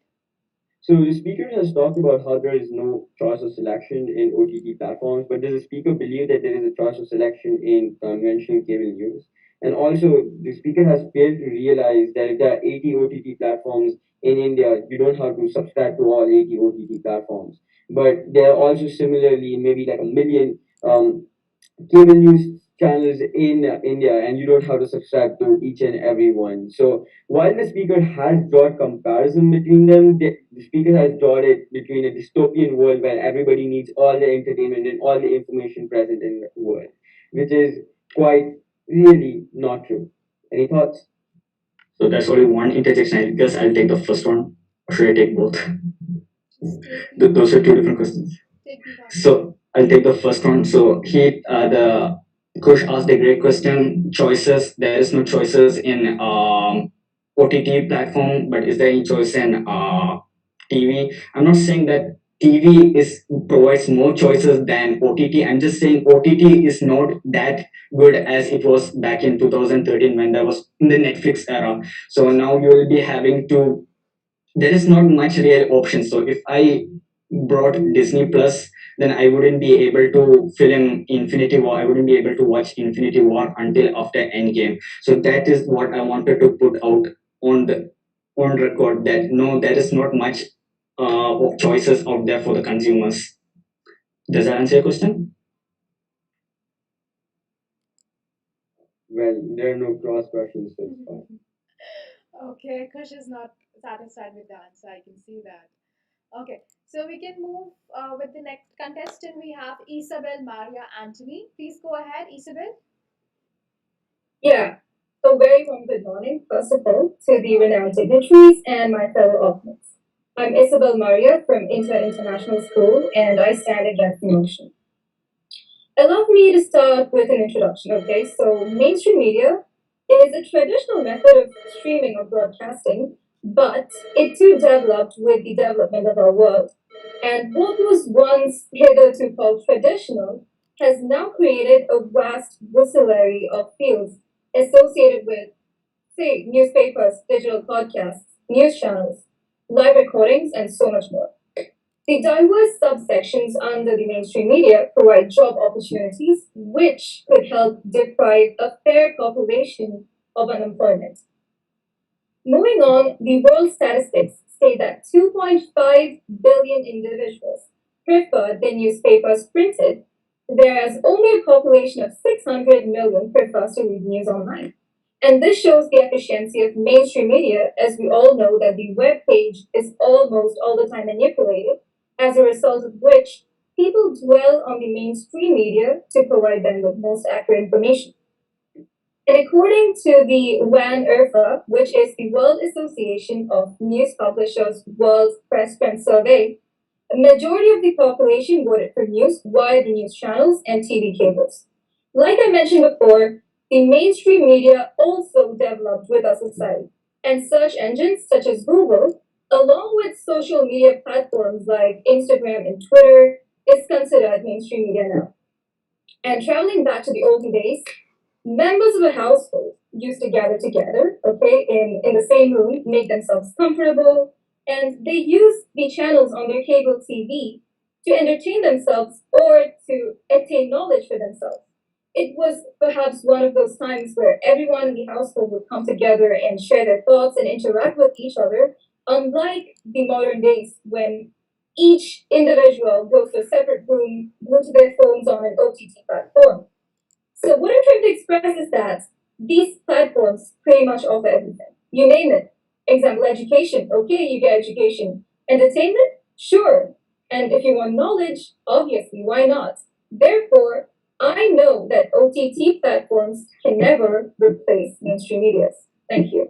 So the speaker has talked about how there is no choice of selection in OTT platforms, but does the speaker believe that there is a choice of selection in conventional cable news? And also, the speaker has failed to realize that if there are 80 OTT platforms in India, you don't have to subscribe to all 80 OTT platforms. But there are also similarly maybe like a million cable news channels in India, and you don't have to subscribe to each and every one. So while the speaker has drawn comparison between them, the speaker has drawn it between a dystopian world where everybody needs all the entertainment and all the information present in the world, which is quite really not true. Any thoughts? So that's only one interjection. I guess I'll take the first one. Or should I take both? Just take Those are two different questions. take the first. So I'll take the first one. So the Kush asked a great question. Choices. There is no choices in OTT platform, but is there any choice in TV? I'm not saying that TV is provides more choices than OTT. I'm just saying OTT is not that good as it was back in 2013 when there was in the Netflix era. So now you will be having to, there is not much real option. So if I brought Disney Plus, then I wouldn't be able to film Infinity War. I wouldn't be able to watch Infinity War until after Endgame. So that is what I wanted to put out on the on record, that no, there is not much of choices out there for the consumers. Does that answer your question? Well, there are no cross questions, so it's fine. Okay, Kush is not satisfied with the answer. I can see that. Okay, so we can move with the next contestant. We have Isabel Maria Antony. Please go ahead, Isabel. Yeah. So very warm good morning, first of all, to the renowned dignitaries and my fellow audience. I'm Isabel Maria from International School, and I stand against the motion. Allow me to start with an introduction, okay? So, mainstream media is a traditional method of streaming or broadcasting, but it too developed with the development of our world. And what was once hitherto called traditional has now created a vast vocabulary of fields associated with, say, newspapers, digital podcasts, news channels, live recordings, and so much more. The diverse subsections under the mainstream media provide job opportunities which could help deprive a fair population of unemployment. Moving on, the world statistics say that 2.5 billion individuals prefer the newspapers printed, whereas only a population of 600 million prefers to read news online. And this shows the efficiency of mainstream media, as we all know that the web page is almost all the time manipulated, as a result of which people dwell on the mainstream media to provide them with most accurate information. And according to the WAN-IRFA, which is the World Association of News Publishers World Press Trend Survey, a majority of the population voted for news via the news channels and TV cables. Like I mentioned before, the mainstream media also developed with our society, and search engines such as Google, along with social media platforms like Instagram and Twitter, is considered mainstream media now. And traveling back to the olden days, Members of a household used to gather together, okay, in the same room, make themselves comfortable, and they use the channels on their cable TV to entertain themselves or to attain knowledge for themselves. It was perhaps one of those times where everyone in the household would come together and share their thoughts and interact with each other, unlike the modern days when each individual goes to a separate room, glued to their phones on an OTT platform. So what I'm trying to express is that these platforms pretty much offer everything. You name it. Example, education. Okay, you get education. Entertainment? Sure. And if you want knowledge, obviously, why not? Therefore, I know that OTT platforms can never replace mainstream media. Thank you.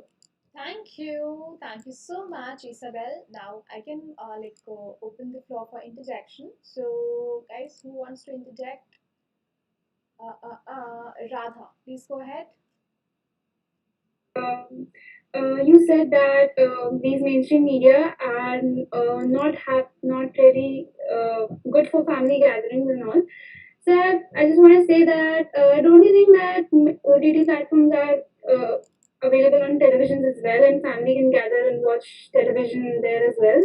Thank you. Thank you so much, Isabel. Now I can open the floor for interjection. So, guys, who wants to interject? Radha, please go ahead. Um, you said that these mainstream media are not really good for family gatherings and all. So I just want to say that don't you think that OTT platforms are available on televisions as well, and family can gather and watch television there as well?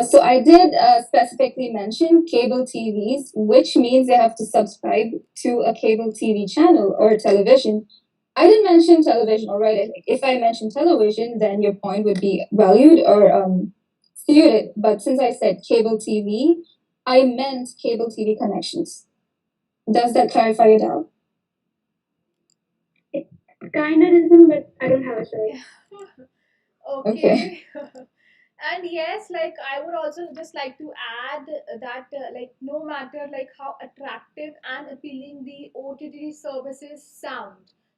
So I did specifically mention cable TVs, which means they have to subscribe to a cable TV channel or television. I didn't mention television, alright? If I mentioned television, then your point would be valued or suited. But since I said cable TV, I meant cable TV connections. Does that clarify it out? It kind of doesn't, but I don't have a choice. Okay. And yes, like I would also just like to add that like no matter like how attractive and appealing the OTT services sound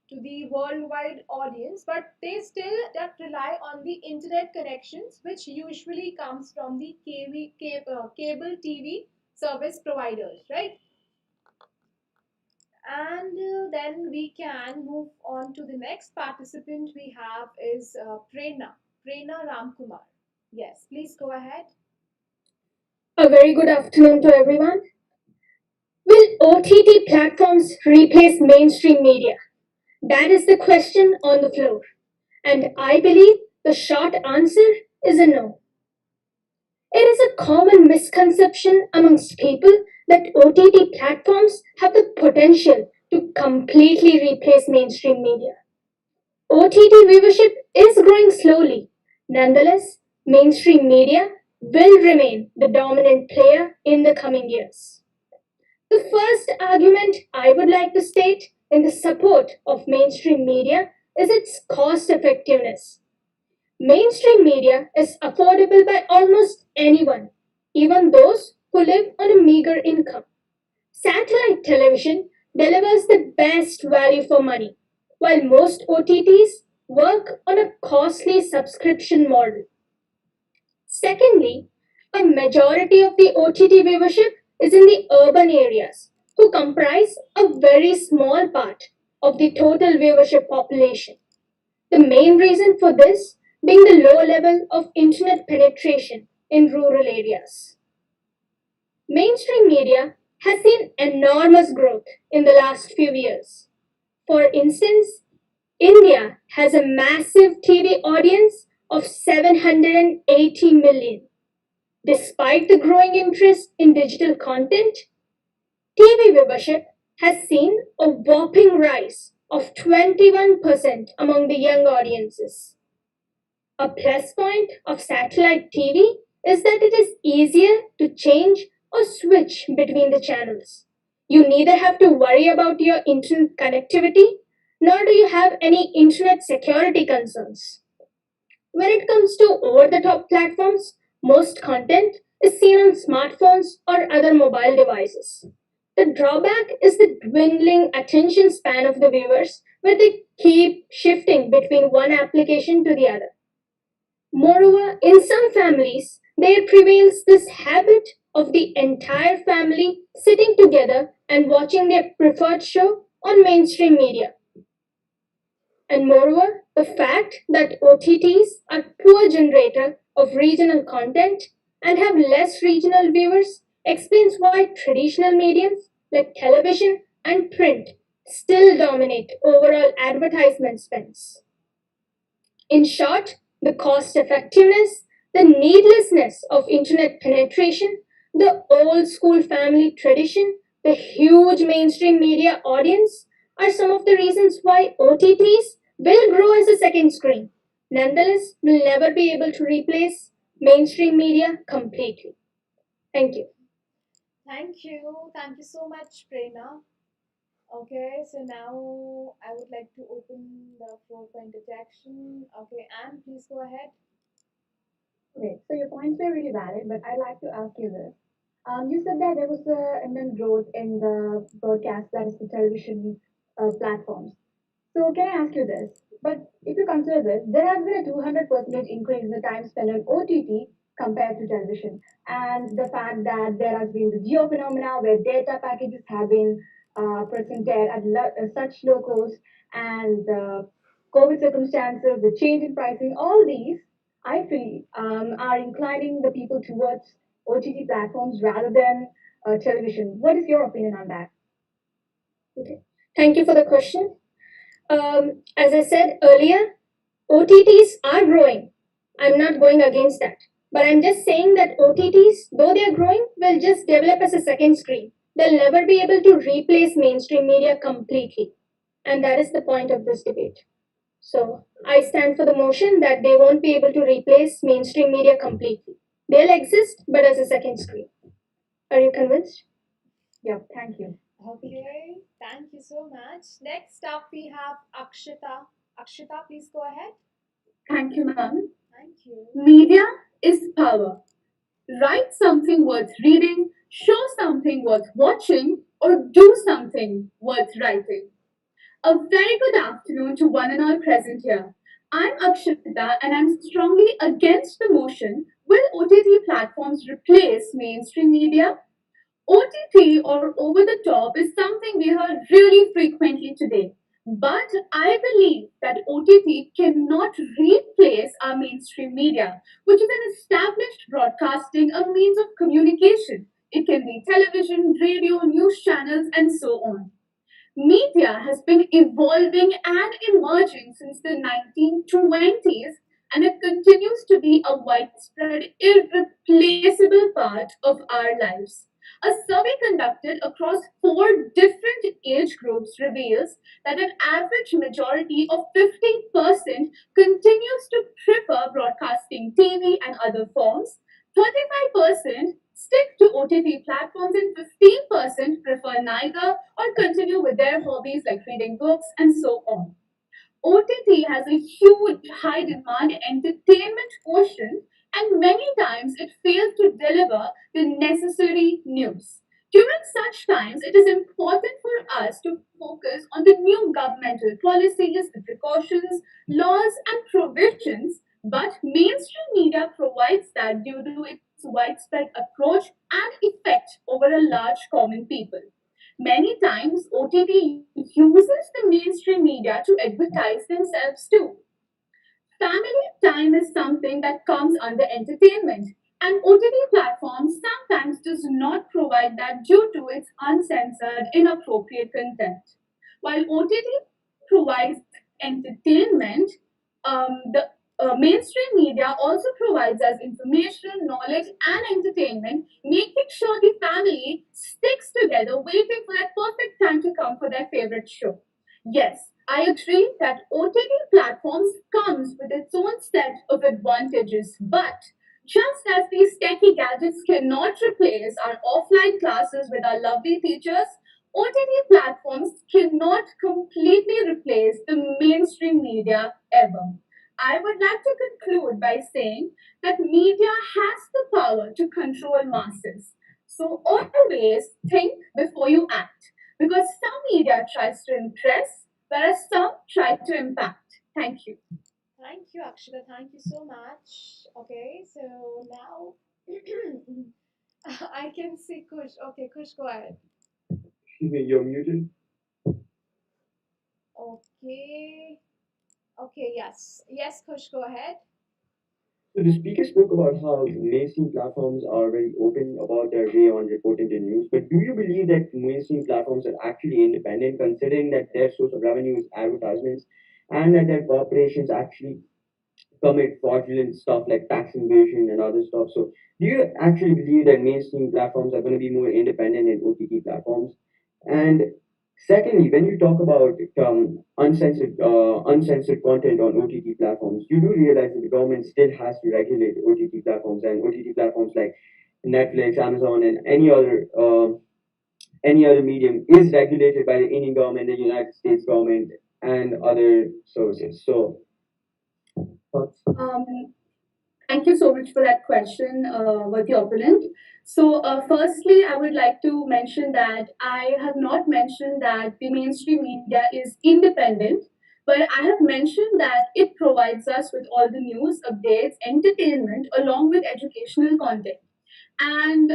to the worldwide audience, but they still that rely on the internet connections, which usually comes from the cable TV service providers, right? And then we can move on to the next participant we have is Prerna Ramkumar. Yes, please go ahead. A very good afternoon to everyone. Will OTT platforms replace mainstream media? That is the question on the floor. And I believe the short answer is a no. It is a common misconception amongst people that OTT platforms have the potential to completely replace mainstream media. OTT viewership is growing slowly. Nonetheless, mainstream media will remain the dominant player in the coming years. The first argument I would like to state in the support of mainstream media is its cost effectiveness. Mainstream media is affordable by almost anyone, even those who live on a meager income. Satellite television delivers the best value for money, while most OTTs work on a costly subscription model. Secondly, a majority of the OTT viewership is in the urban areas, who comprise a very small part of the total viewership population. The main reason for this being the low level of internet penetration in rural areas. Mainstream media has seen enormous growth in the last few years. For instance, India has a massive TV audience of 780 million. Despite the growing interest in digital content, TV viewership has seen a whopping rise of 21% among the young audiences. A plus point of satellite TV is that it is easier to change or switch between the channels. You neither have to worry about your internet connectivity nor do you have any internet security concerns. When it comes to over the top platforms, most content is seen on smartphones or other mobile devices. The drawback is the dwindling attention span of the viewers, where they keep shifting between one application to the other. Moreover, in some families, there prevails this habit of the entire family sitting together and watching their preferred show on mainstream media. And moreover, the fact that OTTs are poor generator of regional content and have less regional viewers explains why traditional mediums like television and print still dominate overall advertisement spends. In short, the cost effectiveness, the needlessness of internet penetration, the old school family tradition, the huge mainstream media audience are some of the reasons why OTTs will grow as a second screen. Nonetheless, will never be able to replace mainstream media completely. Thank you. Thank you. Thank you so much, Prerna. Okay, so now I would like to open the floor for interjection. Okay, Anne, please go ahead. Okay, so your points were really valid, but I'd like to ask you this. You said that there was a immense growth in the broadcast, that is the television platforms. So can I ask you this? But if you consider this, there has been a 200% increase in the time spent on OTT compared to television. And the fact that there has been the geo phenomena where data packages have been presented at such low cost and COVID circumstances, the change in pricing, all these, I feel, are inclining the people towards OTT platforms rather than television. What is your opinion on that? Okay. Thank you for the question. As I said earlier, OTTs are growing. I'm not going against that. But I'm just saying that OTTs, though they are growing, will just develop as a second screen. They'll never be able to replace mainstream media completely. And that is the point of this debate. So I stand for the motion that they won't be able to replace mainstream media completely. They'll exist, but as a second screen. Are you convinced? Yeah, thank you. Okay, thank you so much. Next up, we have Akshita. Akshita, please go ahead. Thank you, ma'am. Thank you. Media is power. Write something worth reading, show something worth watching, or do something worth writing. A very good afternoon to one and all present here. I'm Akshita and I'm strongly against the motion, will OTT platforms replace mainstream media? OTT or over the top is something we hear really frequently today. But I believe that OTT cannot replace our mainstream media, which is an established broadcasting, a means of communication. It can be television, radio, news channels, and so on. Media has been evolving and emerging since the 1920s, and it continues to be a widespread, irreplaceable part of our lives. A survey conducted across four different age groups reveals that an average majority of 50% continues to prefer broadcasting TV and other forms, 35% stick to OTT platforms, and 15% prefer neither or continue with their hobbies like reading books and so on. OTT has a huge high demand entertainment quotient, and many times it fails to deliver the necessary news. During such times, it is important for us to focus on the new governmental policies, the precautions, laws, and provisions, but mainstream media provides that due to its widespread approach and effect over a large common people. Many times, OTT uses the mainstream media to advertise themselves too. Family time is something that comes under entertainment, and OTT platforms sometimes does not provide that due to its uncensored, inappropriate content. While OTT provides entertainment, the mainstream media also provides us information, knowledge, and entertainment, making sure the family sticks together, waiting for that perfect time to come for their favorite show. Yes, I agree that OTT platforms comes with its own set of advantages, but just as these techie gadgets cannot replace our offline classes with our lovely teachers, OTT platforms cannot completely replace the mainstream media ever. I would like to conclude by saying that media has the power to control masses. So always think before you act, because some media tries to impress, whereas some try to impact. Thank you. Thank you, Akshita. Thank you so much. Okay, so now I can see Kush. Okay, Kush, go ahead. Excuse me, you're muted. Okay. Okay, yes. Yes, Kush, go ahead. So the speaker spoke about how mainstream platforms are very open about their way on reporting the news. But do you believe that mainstream platforms are actually independent, considering that their source of revenue is advertisements, and that their corporations actually commit fraudulent stuff like tax evasion and other stuff? So do you actually believe that mainstream platforms are going to be more independent than OTT platforms? And secondly, when you talk about uncensored content on OTT platforms, you do realize that the government still has to regulate OTT platforms, and OTT platforms like Netflix, Amazon, and any other medium is regulated by the Indian government, the United States government, and other services. So, thoughts? Thank you so much for that question, with the opponent. So, firstly, I would like to mention that I have not mentioned that the mainstream media is independent, but I have mentioned that it provides us with all the news, updates, entertainment, along with educational content. And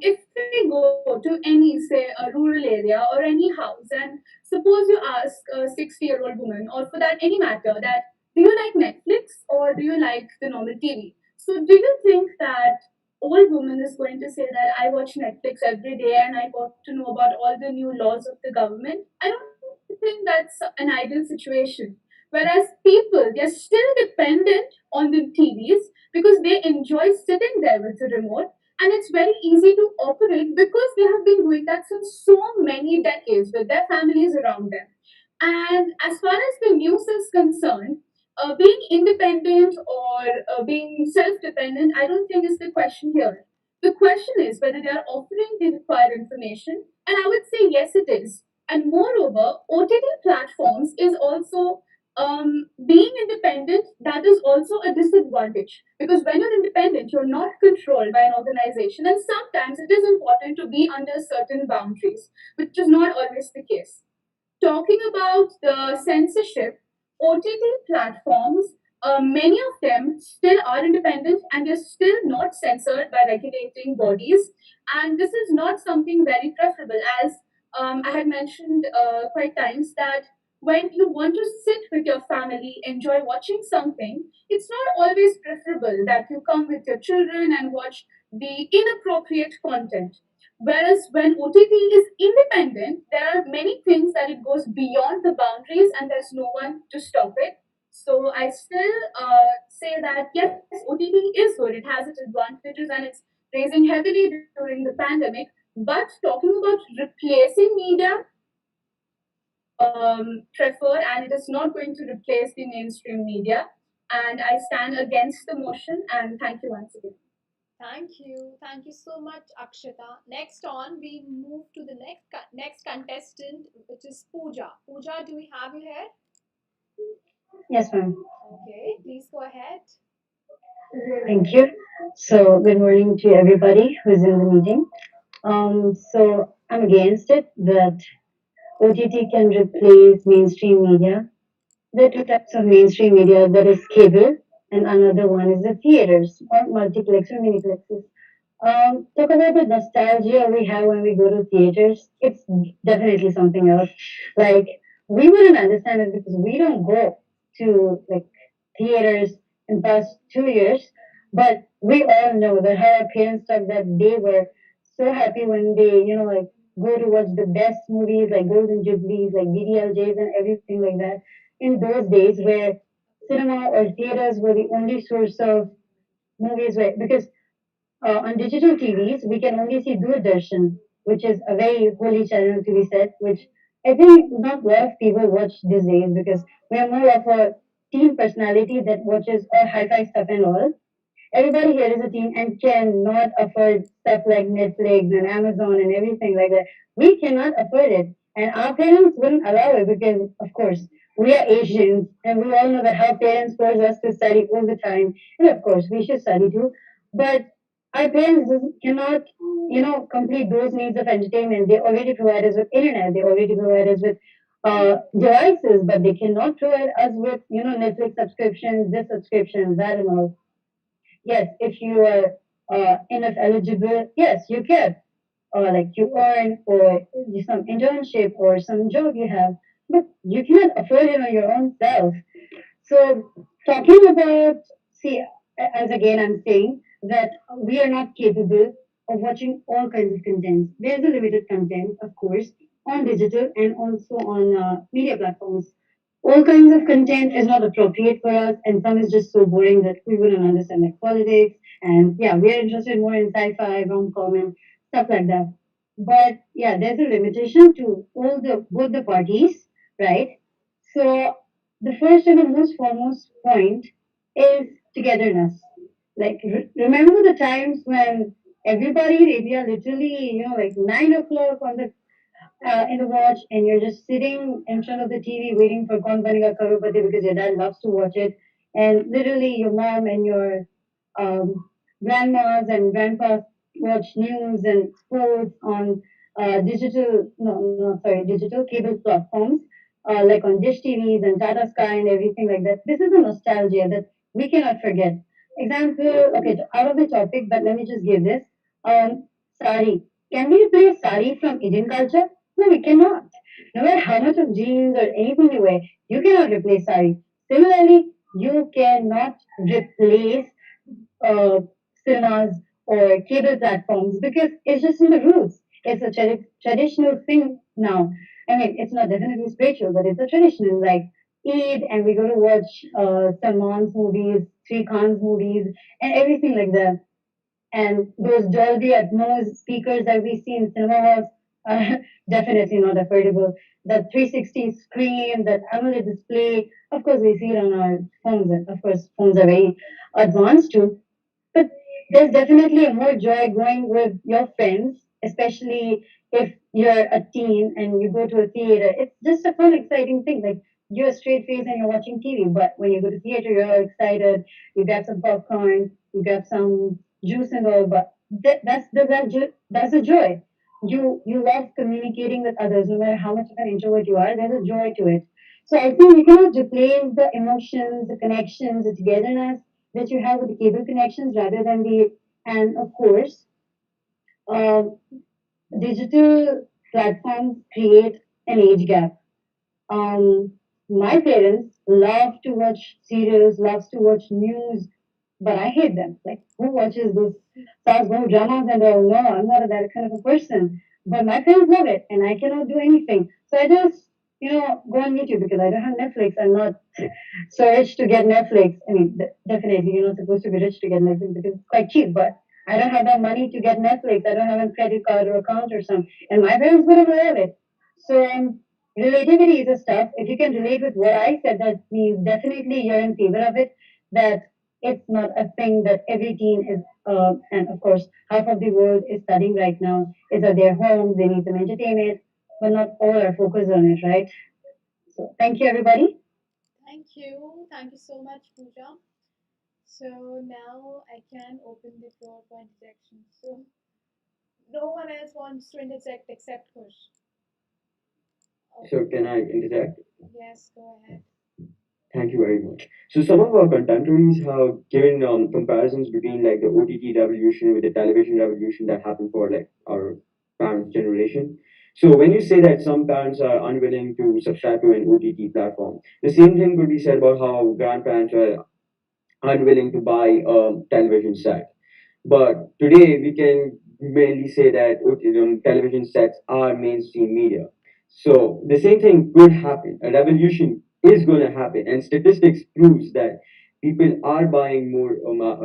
if we go to any, say, a rural area or any house, and suppose you ask a 60-year-old woman, or for that any matter, that do you like Netflix or do you like the normal TV? So, do you think that old woman is going to say that I watch Netflix every day and I got to know about all the new laws of the government? I don't think that's an ideal situation. Whereas people, they're still dependent on the TVs because they enjoy sitting there with the remote, and it's very easy to operate because they have been doing that since so many decades with their families around them. And as far as the news is concerned, being independent or being self dependent, I don't think is the question here. The question is whether they are offering the required information, and I would say yes, it is. And moreover, OTT platforms is also being independent, that is also a disadvantage because when you're independent, you're not controlled by an organization, and sometimes it is important to be under certain boundaries, which is not always the case. Talking about the censorship, OTT platforms, many of them still are independent and they're still not censored by regulating bodies. And this is not something very preferable, as I had mentioned quite times that when you want to sit with your family, enjoy watching something, it's not always preferable that you come with your children and watch the inappropriate content. Whereas when OTT is independent, there are many things that it goes beyond the boundaries and there's no one to stop it. So I still say that yes, OTT is good. It has its advantages and it's raising heavily during the pandemic. But talking about replacing media, I don't prefer, and it is not going to replace the mainstream media. And I stand against the motion. And thank you once again. Thank you. Thank you so much, Akshita. Next on, we move to the next contestant, which is Pooja. Pooja, do we have you here? Yes, ma'am. Okay, please go ahead. Thank you. So, good morning to everybody who's in the meeting. So I'm against it that OTT can replace mainstream media. There are two types of mainstream media. There is cable, and another one is the theaters or multiplex or miniplexes. Talk about the nostalgia we have when we go to theaters. It's definitely something else. Like we wouldn't understand it because we don't go to like theaters in past 2 years. But we all know that how our parents talk that they were so happy when they, like go to watch the best movies like Golden Jubilees, like DDLJs and everything like that. In those days where cinema or theaters were the only source of movies, where because on digital TVs, we can only see Doordarshan, which is a very holy channel to be said, which I think not a lot of people watch these days because we are more of a teen personality that watches all hi-fi stuff and all. Everybody here is a teen and cannot afford stuff like Netflix and Amazon and everything like that. We cannot afford it. And our parents wouldn't allow it because, of course, we are Asians and we all know that how parents force us to study all the time. And of course, we should study too. But our parents cannot, complete those needs of entertainment. They already provide us with internet. They already provide us with devices, but they cannot provide us with, Netflix subscriptions, this subscriptions, that and all. Yes, if you are enough eligible, yes, you can. Or like you earn or some internship or some job you have, but you cannot afford it on your own self. So talking about, see, as again I'm saying that we are not capable of watching all kinds of content. There's a limited content, of course, on digital and also on media platforms. All kinds of content is not appropriate for us, and some is just so boring that we wouldn't understand, like politics. And yeah, we're interested more in sci-fi, rom-com, and stuff like that. But yeah, there's a limitation to all the both the parties, right? So the first and the most foremost point is togetherness. Like remember the times when everybody in India literally, like 9 o'clock on the in the watch, and you're just sitting in front of the TV waiting for Kaun Banega Crorepati because your dad loves to watch it, and literally your mom and your grandmas and grandpas watch news and sports on digital, no, no, sorry, digital cable platforms like on Dish TVs and Tata Sky and everything like that. This is a nostalgia that we cannot forget. Example, okay, out of the topic, but let me just give this. Sari. Can we replace sari from Indian culture? No, we cannot. No matter how much of jeans or anything you wear, you cannot replace sari. Similarly, you cannot replace uh, cinemas or cable platforms because it's just in the roots. It's a traditional thing now. I mean, it's not definitely spiritual, but it's a traditional. Like Eid, and we go to watch Salman's movies, Sri Khan's movies, and everything like that. And those Dolby Atmos speakers that we see in cinema halls are definitely not affordable. That 360 screen, that AMOLED display, of course, we see it on our phones. And of course, phones are very advanced too. But there's definitely a more joy going with your friends, especially if you're a teen and you go to a theater. It's just a fun, exciting thing. Like you're a straight face and you're watching TV, but when you go to theater, you're all excited. You grab some popcorn, you grab some juice and all. But that's the joy. You love communicating with others, no matter how much of an introvert you are. There's a joy to it. So I think you cannot replace the emotions, the connections, the togetherness that you have with the cable connections rather than the, and of course, uh, digital platforms create an age gap. um, my parents love to watch serials, loves to watch news, but I hate them. Like, who watches those South Bowl dramas and all? No, I'm not that kind of a person. But my parents love it, and I cannot do anything. So I just, go on YouTube because I don't have Netflix. I'm not so rich to get Netflix. I mean, definitely, you're not supposed to be rich to get Netflix because it's quite cheap, but I don't have that money to get Netflix. I don't have a credit card or account or something. And my parents wouldn't have it. So relativity is a stuff. If you can relate with what I said, that means definitely you're in favor of it. That it's not a thing that every teen is, and of course, half of the world is studying right now. Is at their homes, they need some entertainment, but not all are focused on it, right? So thank you, everybody. Thank you. Thank you so much, Pooja. So now I can open the floor for interjection. So no one else wants to interject except Kush. So can I interject? Yes, go ahead. Thank you very much. So some of our contemporaries have given comparisons between like the OTT revolution with the television revolution that happened for like our parents' generation. So when you say that some parents are unwilling to subscribe to an OTT platform, the same thing could be said about how grandparents are unwilling to buy a television set. But today we can mainly say that television sets are mainstream media. So the same thing could happen. A revolution is going to happen, and statistics proves that people are buying more,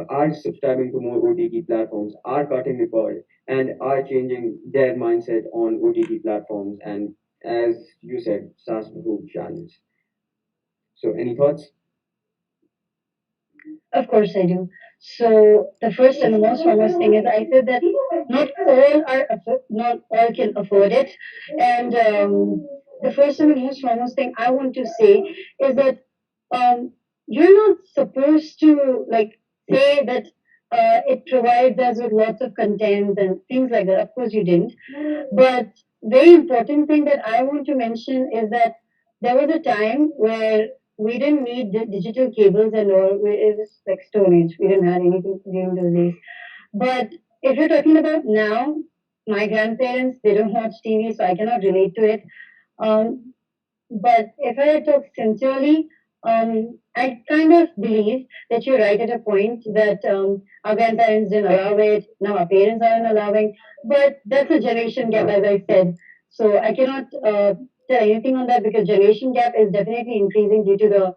are subscribing to more OTT platforms, are cutting the cord, and are changing their mindset on OTT platforms. And as you said, SaaS channels. So any thoughts? Of course I do. So the first and the most foremost thing is I said that not all can afford it, and the first and the most foremost thing I want to say is that you're not supposed to like say that it provides us with lots of content and things like that. Of course you didn't, but very important thing that I want to mention is that there was a time where we didn't need digital cables and all. It was like Stone Age. We didn't have anything during those days. But if you're talking about now, my grandparents, they don't watch TV, so I cannot relate to it. Um, but if I talk sincerely, I kind of believe that you're right at a point that our grandparents didn't allow it, now our parents aren't allowing, but that's a generation gap, as I said. So I cannot tell anything on that because generation gap is definitely increasing due to the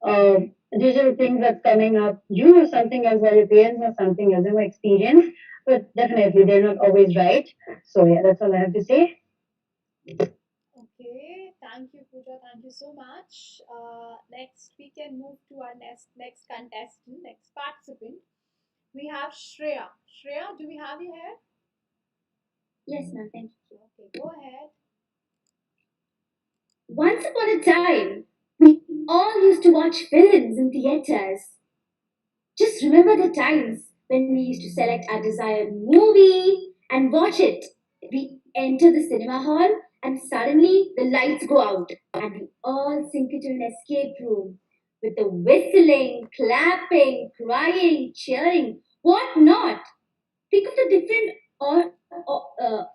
uh, digital things that's coming up. You know something else while your parents know something else in my experience, but definitely they're not always right. So yeah, that's all I have to say. Okay, thank you, Pooja. Thank you so much. Next, we can move to our next contestant, next participant. We have Shreya. Shreya, do we have you here? Yes, ma'am, thank you. Okay, go ahead. Once upon a time, we all used to watch films in theaters. Just remember the times when we used to select our desired movie and watch it. We enter the cinema hall and suddenly the lights go out and we all sink into an escape room with the whistling, clapping, crying, cheering, what not. Think of the different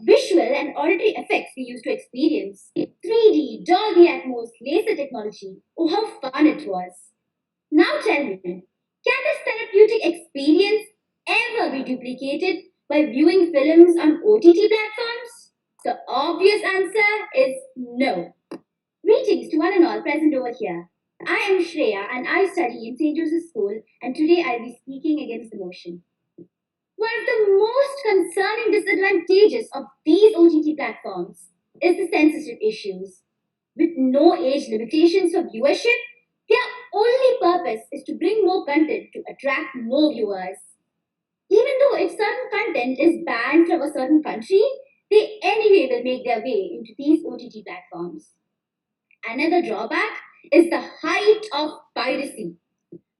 visual and auditory effects we used to experience. 3D, Dolby Atmos, laser technology. Oh, how fun it was. Now tell me, can this therapeutic experience ever be duplicated by viewing films on OTT platforms? The obvious answer is no. Greetings to one and all present over here. I am Shreya and I study in St. Joseph's School and today I'll be speaking against the motion. One of the most concerning disadvantages of these OTT platforms is the censorship issues. With no age limitations for viewership, their only purpose is to bring more content to attract more viewers. Even though if certain content is banned from a certain country, they anyway will make their way into these OTT platforms. Another drawback is the height of piracy.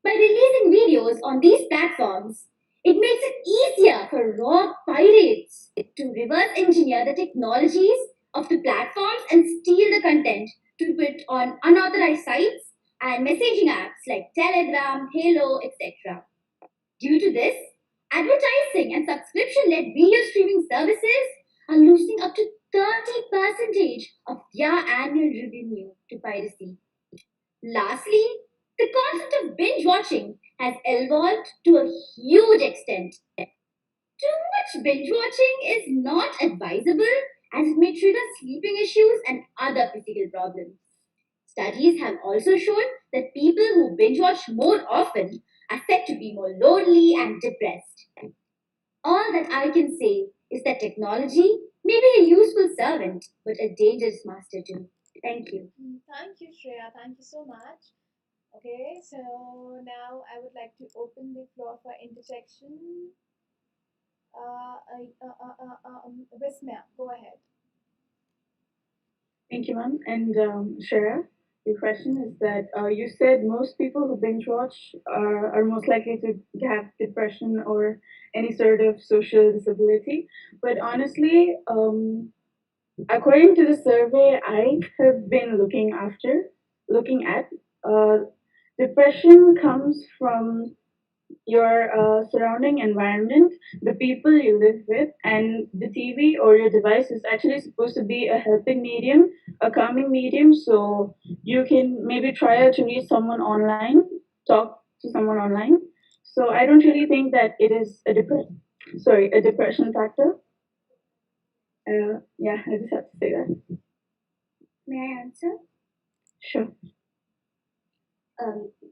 By releasing videos on these platforms, it makes it easier for raw pirates to reverse engineer the technologies of the platforms and steal the content to put on unauthorized sites and messaging apps like Telegram, Halo, etc. Due to this, advertising and subscription led video streaming services are losing up to 30% of their annual revenue to piracy. Lastly, the concept of binge watching has evolved to a huge extent. Too much binge watching is not advisable as it may trigger sleeping issues and other physical problems. Studies have also shown that people who binge watch more often are said to be more lonely and depressed. All that I can say is that technology may be a useful servant, but a dangerous master too. Thank you. Thank you, Shreya. Thank you so much. Okay, so now I would like to open the floor for interjection. Vismya, go ahead. Thank you, ma'am. And Shreya, your question is that you said most people who binge watch are most likely to have depression or any sort of social disability. But honestly, according to the survey I have been looking at, uh, depression comes from your surrounding environment, the people you live with, and the TV or your device is actually supposed to be a helping medium, a calming medium. So you can maybe try out to reach someone online, talk to someone online. So I don't really think that it is a depression factor. Yeah, I just have to say that. May I answer? Sure.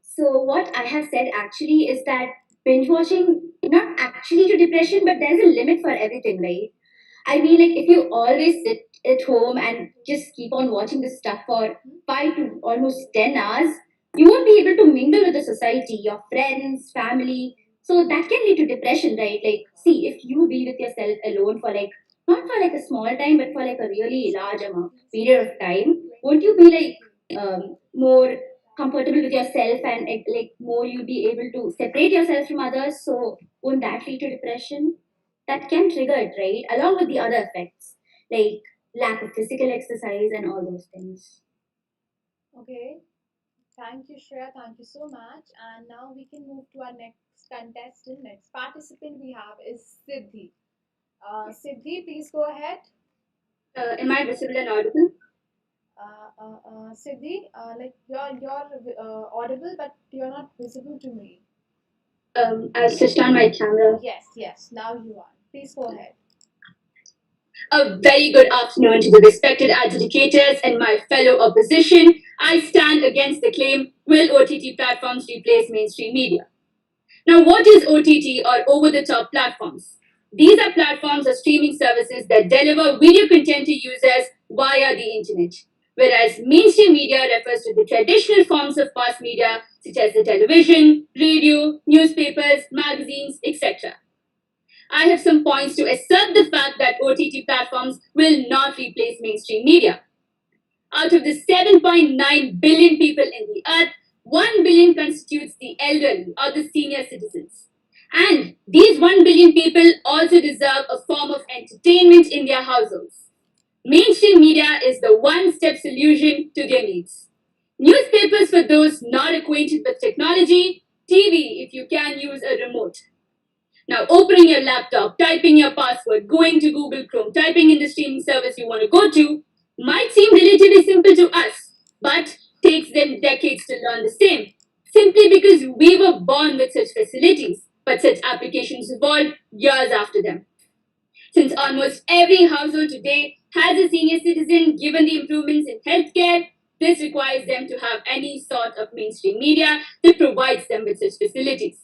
So what I have said actually is that binge watching not actually to depression, but there's a limit for everything, right? I mean, like if you always sit at home and just keep on watching this stuff for 5 to almost 10 hours, you won't be able to mingle with the society, your friends, family. So that can lead to depression, right? Like, see, if you be with yourself alone for like not for like a small time, but for like a really large amount period of time, won't you be like more comfortable with yourself and like more you'll be able to separate yourself from others? So won't that lead to depression? That can trigger it, right? Along with the other effects like lack of physical exercise and all those things. Okay, thank you, Shreya. Thank you so much. And now we can move to our next contestant. Next participant we have is Siddhi. Siddhi, please go ahead. Am I visible and audible? Siddhi, like you're audible, but you're not visible to me. I'll switch on my camera. Yes, now you are. Please go ahead. A very good afternoon to the respected adjudicators and my fellow opposition. I stand against the claim, will OTT platforms replace mainstream media? Now, what is OTT or over the top platforms? These are platforms or streaming services that deliver video content to users via the internet, whereas mainstream media refers to the traditional forms of mass media such as the television, radio, newspapers, magazines, etc. I have some points to assert the fact that OTT platforms will not replace mainstream media. Out of the 7.9 billion people in the earth, 1 billion constitutes the elderly or the senior citizens. And these 1 billion people also deserve a form of entertainment in their households. Mainstream media is the one step solution to their needs. Newspapers for those not acquainted with technology, TV if you can use a remote. Now, opening your laptop, typing your password, going to Google Chrome, typing in the streaming service you want to go to might seem relatively simple to us, but takes them decades to learn the same. Simply because we were born with such facilities, but such applications evolved years after them. Since almost every household today has a senior citizen, given the improvements in healthcare, this requires them to have any sort of mainstream media that provides them with such facilities.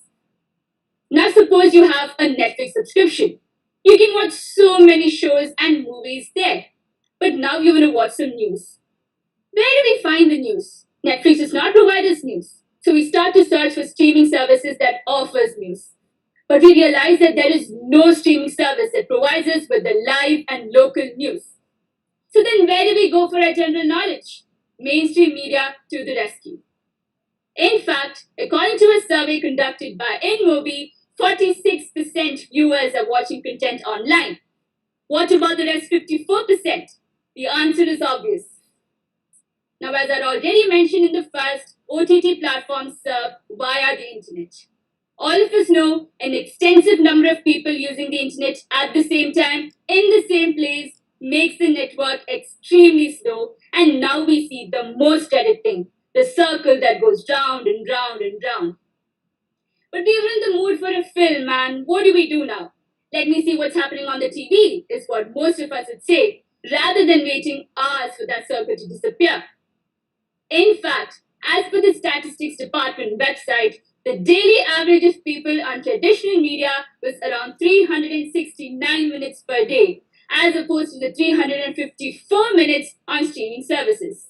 Now, suppose you have a Netflix subscription. You can watch so many shows and movies there. But now you want to watch some news. Where do we find the news? Netflix does not provide us news. So we start to search for streaming services that offers news. But we realize that there is no streaming service that provides us with the live and local news. So then where do we go for our general knowledge? Mainstream media to the rescue. In fact, according to a survey conducted by InMobi, 46% viewers are watching content online. What about the rest 54%? The answer is obvious. Now, as I already mentioned in the first, OTT platforms serve via the internet. All of us know an extensive number of people using the internet at the same time, in the same place, makes the network extremely slow, and now we see the most dreaded thing, the circle that goes round and round and round. But we were in the mood for a film, and what do we do now? Let me see what's happening on the TV, is what most of us would say, rather than waiting hours for that circle to disappear. In fact, as per the Statistics Department website, the daily average of people on traditional media was around 369 minutes per day, as opposed to the 354 minutes on streaming services.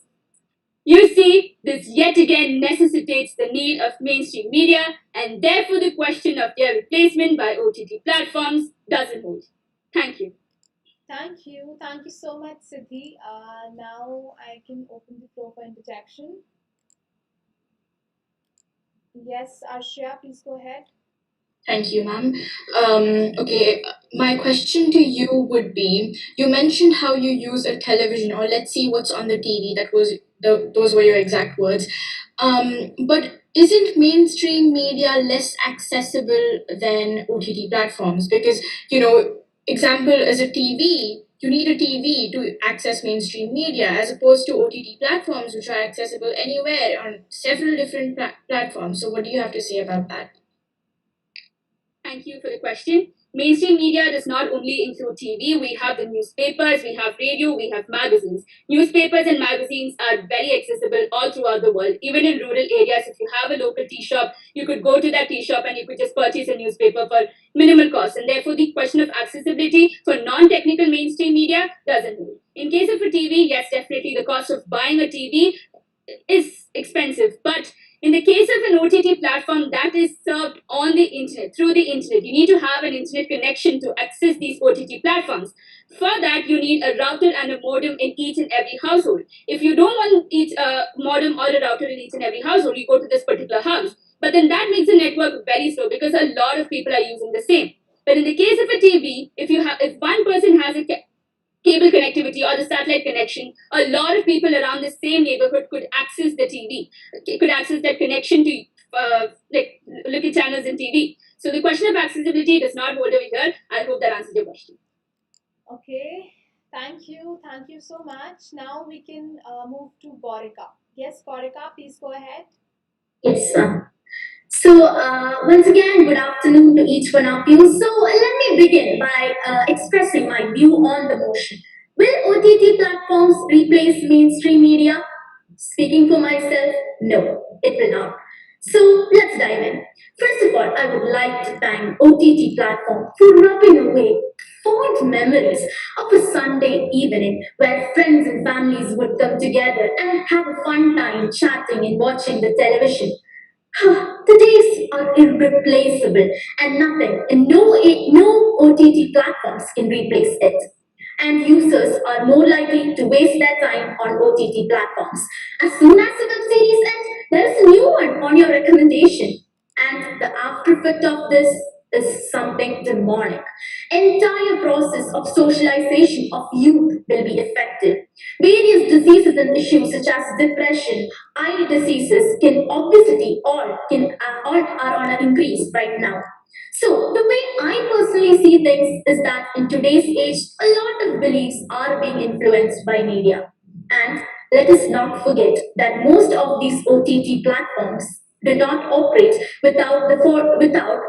You see, this yet again necessitates the need of mainstream media, and therefore the question of their replacement by OTT platforms doesn't hold. Thank you. Thank you. Thank you so much, Siddhi. Now I can open the floor for interjection. Yes, Arshia, please go ahead. Thank you, ma'am. Okay, my question to you would be: you mentioned how you use a television, or let's see what's on the TV. Those were your exact words. But isn't mainstream media less accessible than OTT platforms? Because example as a TV, you need a TV to access mainstream media, as opposed to OTT platforms, which are accessible anywhere on several different platforms. So, what do you have to say about that? Thank you for the question. Mainstream media does not only include TV, we have the newspapers, we have radio, we have magazines. Newspapers and magazines are very accessible all throughout the world, even in rural areas. If you have a local tea shop, you could go to that tea shop and you could just purchase a newspaper for minimal cost. And therefore, the question of accessibility for non technical mainstream media doesn't hold. In case of a TV, yes, definitely the cost of buying a TV is expensive, but in the case of an OTT platform that is served on the internet, through the internet, you need to have an internet connection to access these OTT platforms. For that, you need a router and a modem in each and every household. If you don't want each modem or a router in each and every household, you go to this particular house. But then that makes the network very slow because a lot of people are using the same. But in the case of a TV, if one person has a cable connectivity or the satellite connection, a lot of people around the same neighborhood could access the TV, could access that connection to look at channels in TV. So the question of accessibility does not hold over here. I hope that answers your question. Okay. Thank you so much. Now we can move to Gorika. Yes, Gorika, please go ahead. Yes. Once again, good afternoon to each one of you. So, let me begin by expressing my view on the motion. Will OTT platforms replace mainstream media? Speaking for myself, no, it will not. So, let's dive in. First of all, I would like to thank OTT platform for rubbing away fond memories of a Sunday evening where friends and families would come together and have a fun time chatting and watching the television. The days are irreplaceable, and nothing, and no OTT platforms can replace it. And users are more likely to waste their time on OTT platforms. As soon as the web series ends, there is a new one on your recommendation. And the after effect of this is something demonic. Entire process of socialization of youth will be affected. Various diseases and issues such as depression, eye diseases, obesity, all are on an increase right now. So the way I personally see things is that in today's age, a lot of beliefs are being influenced by media. And let us not forget that most of these OTT platforms do not operate without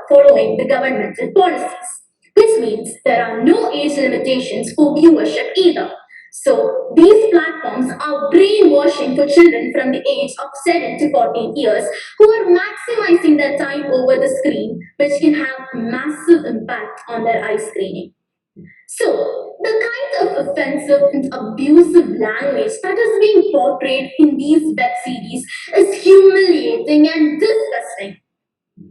following the governmental policies, which means there are no age limitations for viewership either. So these platforms are brainwashing for children from the age of 7 to 14 years who are maximizing their time over the screen, which can have massive impact on their eye screening. So, the kind of offensive and abusive language that is being portrayed in these web series is humiliating and disgusting.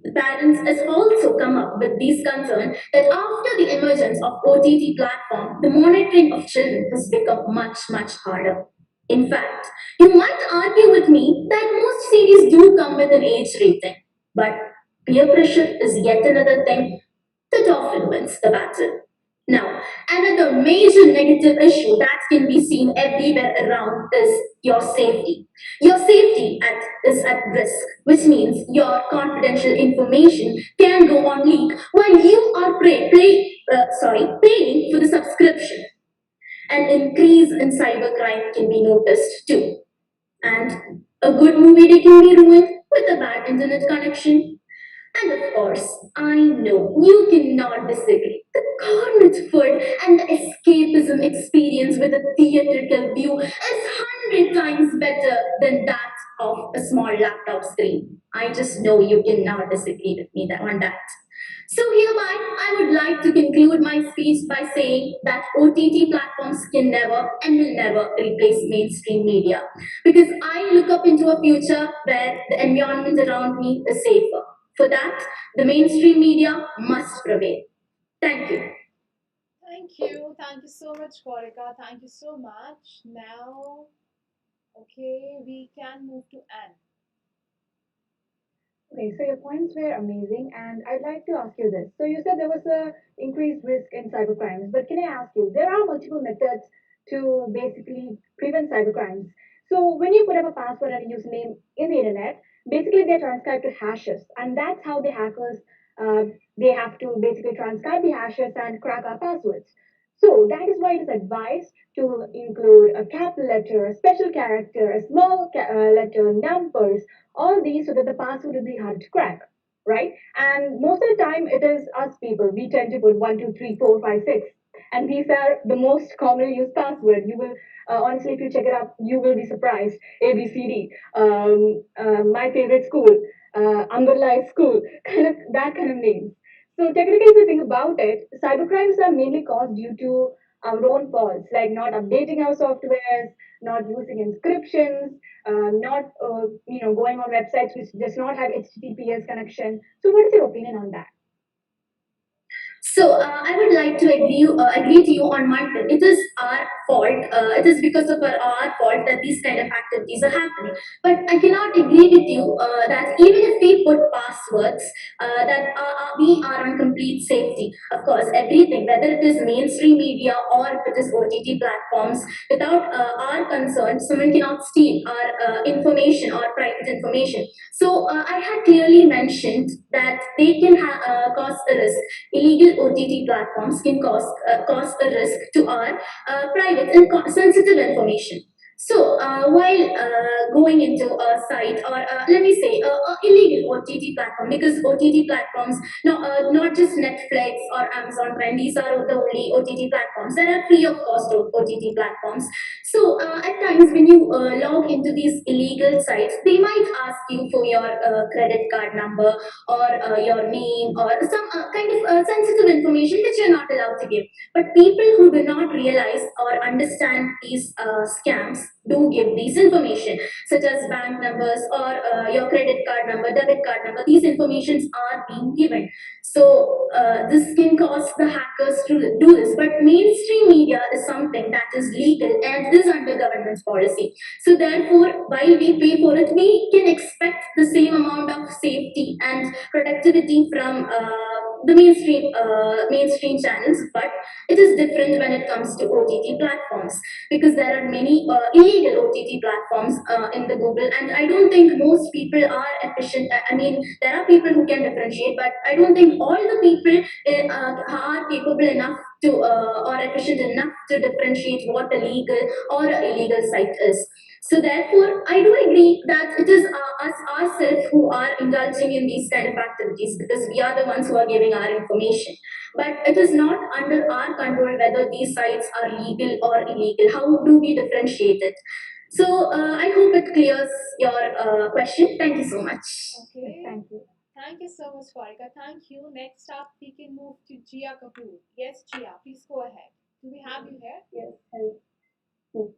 The parents has also come up with these concerns that after the emergence of OTT platform, the monitoring of children has become much harder. In fact, you might argue with me that most series do come with an age rating, but peer pressure is yet another thing that often wins the battle. Now, another major negative issue that can be seen everywhere around is your safety. Your is at risk, which means your confidential information can go on leak while you are paying for the subscription. An increase in cybercrime can be noticed too. And a good movie day can be ruined with a bad internet connection. And of course, I know you cannot disagree. The gourmet food and the escapism experience with a theatrical view is 100 times better than that of a small laptop screen. I just know you cannot disagree with me on that. So hereby, I would like to conclude my speech by saying that OTT platforms can never and will never replace mainstream media because I look up into a future where the environment around me is safer. For that, the mainstream media must prevail. Thank you. Thank you. Thank you so much, Gorika. Thank you so much. Now, okay, we can move to Anne. Okay, so your points were amazing, and I'd like to ask you this. So you said there was a increased risk in cybercrimes, but can I ask you, there are multiple methods to basically prevent cybercrimes. So when you put up a password and a username in the internet, basically they're transcribed to hashes, and that's how the hackers they have to basically transcribe the hashes and crack our passwords. So that is why it is advised to include a capital letter, a special character, a small letter, numbers, all these so that the password will be hard to crack, right? And most of the time it is us people, we tend to put 1 2 3 4 5 6, and these are the most commonly used password. You will honestly, if you check it out, you will be surprised. ABCD, my favorite school, umbrella school, kind of that kind of names. So technically, if you think about it, cybercrimes are mainly caused due to our own faults, like not updating our softwares, not using inscriptions, not going on websites which does not have HTTPS connection. So what is your opinion on that? So I would like to agree to you on one thing. It is our fault. It is because of our fault that these kind of activities are happening. But I cannot agree with you that even if we put passwords, we are on complete safety. Of course, everything, whether it is mainstream media or if it is OTT platforms, without our consent, someone cannot steal our information or private information. So I had clearly mentioned that they can cause a risk. Illegal OTT platforms can cause a risk to our private and sensitive information. So, while going into a site or let me say a illegal OTT platform, because OTT platforms, no, not just Netflix or Amazon Prime, these are the only OTT platforms. There are free of cost OTT platforms. So, at times when you log into these illegal sites, they might ask you for your credit card number or your name or some kind of sensitive information which you're not allowed to give. But people who do not realize or understand these scams do give these information, such as bank numbers or your credit card number, debit card number. These informations are being given. So this can cause the hackers to do this. But mainstream media is something that is legal and is under government's policy. So therefore, while we pay for it, we can expect the same amount of safety and productivity from the mainstream channels. But it is different when it comes to OTT platforms, because there are many illegal OTT platforms in the Google, and I don't think most people are efficient. I mean, there are people who can differentiate, but I don't think all the people are capable enough to or efficient enough to differentiate what a legal or a illegal site is. So therefore, I do agree that it is us ourselves who are indulging in these kind of activities, because we are the ones who are giving our information. But it is not under our control whether these sites are legal or illegal. How do we differentiate it? So I hope it clears your question. Thank you so much. Okay. Thank you. Thank you so much, Farika. Thank you. Next up, we can move to Jiya Kapoor. Yes, Jiya, please go ahead. Do we have you here? Yes, hello.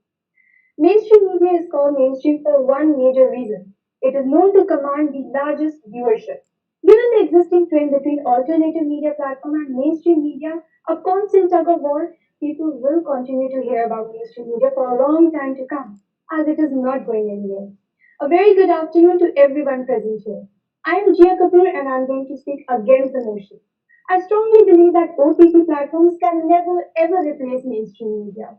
Mainstream media is called mainstream for one major reason. It is known to command the largest viewership. Given the existing trend between alternative media platform and mainstream media, a constant tug of war, people will continue to hear about mainstream media for a long time to come, as it is not going anywhere. A very good afternoon to everyone present here. I am Jiya Kapoor and I am going to speak against the notion. I strongly believe that OTT platforms can never ever replace mainstream media.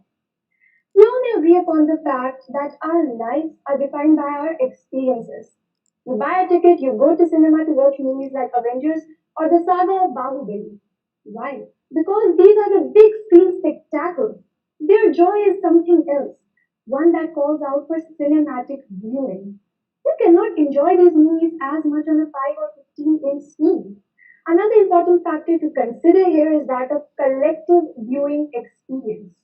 We all agree upon the fact that our lives are defined by our experiences. You buy a ticket, you go to cinema to watch movies like Avengers or the saga of Bahubali. Why? Because these are the big screen spectacles. Their joy is something else, one that calls out for cinematic viewing. You cannot enjoy these movies as much on a 5 or 15-inch screen. Another important factor to consider here is that of collective viewing experience.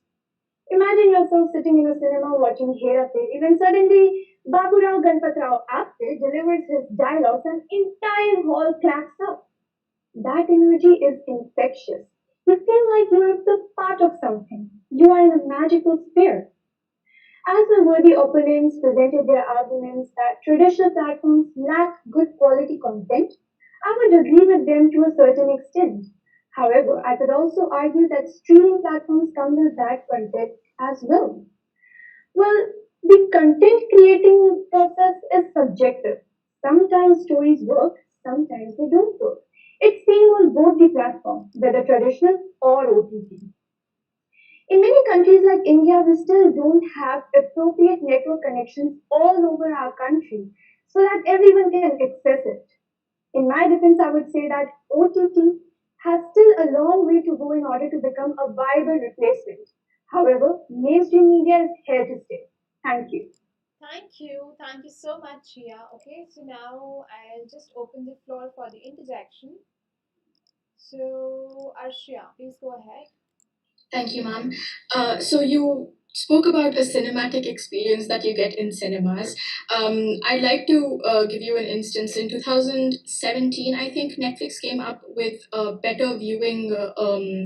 Imagine yourself sitting in a cinema watching Hera Fairy when suddenly Baburao Ganpatrao Apte delivers his dialogues and entire hall claps up. That energy is infectious. You feel like you are the part of something. You are in a magical sphere. As the worthy opponents presented their arguments that traditional platforms lack good quality content, I would agree with them to a certain extent. However, I could also argue that streaming platforms come with bad content as well. Well, the content creating process is subjective. Sometimes stories work, sometimes they don't work. It's same on both the platform, whether traditional or OTT. In many countries like India, we still don't have appropriate network connections all over our country so that everyone can access it. In my defense, I would say that OTT has still a long way to go in order to become a viable replacement. However, mainstream media is here to stay. Thank you. Thank you. Thank you so much, Jiya. Okay, so now I'll just open the floor for the interjection. So, Arshia, please go ahead. Thank you, ma'am. So you spoke about a cinematic experience that you get in cinemas. I'd like to give you an instance. In 2017, I think Netflix came up with better viewing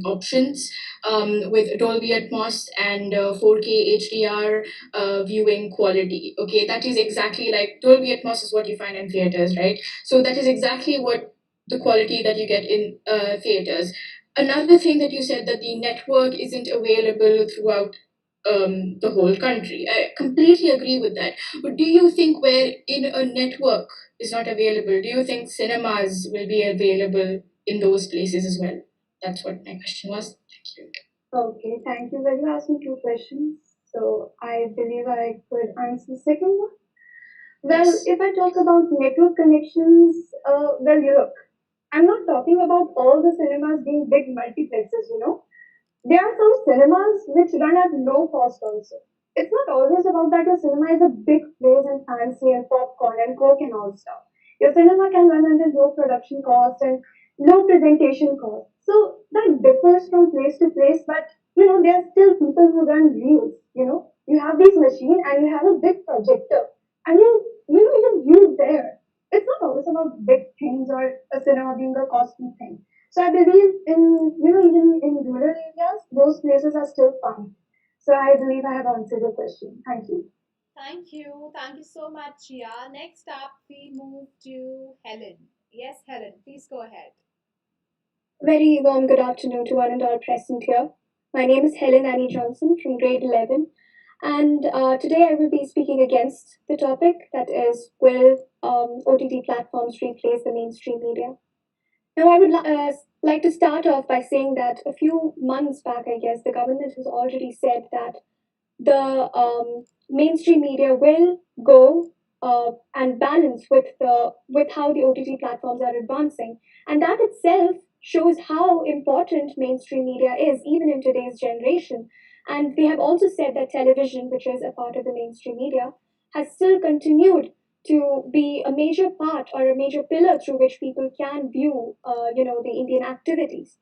options with Dolby Atmos and 4K HDR viewing quality. Okay, that is exactly like Dolby Atmos is what you find in theaters, right? So that is exactly what the quality that you get in theaters. Another thing that you said, that the network isn't available throughout the whole country. I completely agree with that. But do you think where in a network is not available, do you think cinemas will be available in those places as well? That's what my question was. Thank you. Okay, thank you. Well, you asked me two questions, so I believe I could answer the second one. Well, Yes. if I talk about network connections, well, look, I'm not talking about all the cinemas being big multiplexes. There are some cinemas which run at low cost also. It's not always about that your cinema is a big place and fancy and popcorn and coke and all stuff. Your cinema can run under low production cost and low presentation cost. So that differs from place to place, but there are still people who run reels. You have these machine and you have a big projector and you view there. It's not always about big things or a cinema being a costly thing. So I believe even in rural areas, those places are still fun. So I believe I have answered your question. Thank you. Thank you. Thank you so much, Jiya. Next up, we move to Helen. Yes, Helen, please go ahead. Very warm good afternoon to one and all present here. My name is Helen Annie Johnson from grade 11, and today I will be speaking against the topic that is, will OTT platforms replace the mainstream media? Now, I would like to start off by saying that a few months back, I guess, the government has already said that the mainstream media will go and balance with how the OTT platforms are advancing, and that itself shows how important mainstream media is even in today's generation. And they have also said that television, which is a part of the mainstream media, has still continued to be a major part or a major pillar through which people can view, the Indian activities.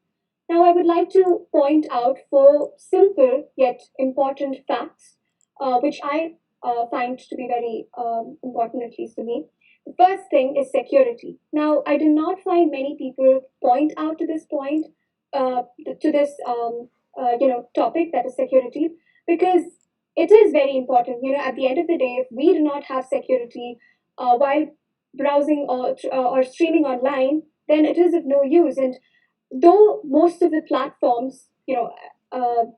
Now, I would like to point out four simple yet important facts, which I find to be very important, at least to me. The first thing is security. Now, I do not find many people point out to this point, to this topic, that is security, because it is very important. At the end of the day, if we do not have security while browsing or streaming online, then it is of no use. And though most of the platforms,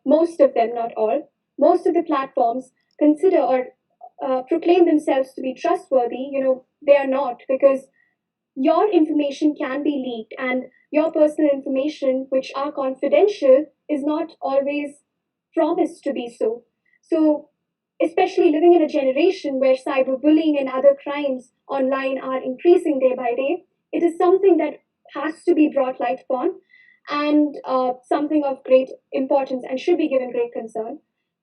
most of them, not all, most of the platforms consider or proclaim themselves to be trustworthy, they are not, because your information can be leaked, and your personal information, which are confidential, is not always promised to be so. So, especially living in a generation where cyberbullying and other crimes online are increasing day by day, it is something that has to be brought light upon, and something of great importance and should be given great concern.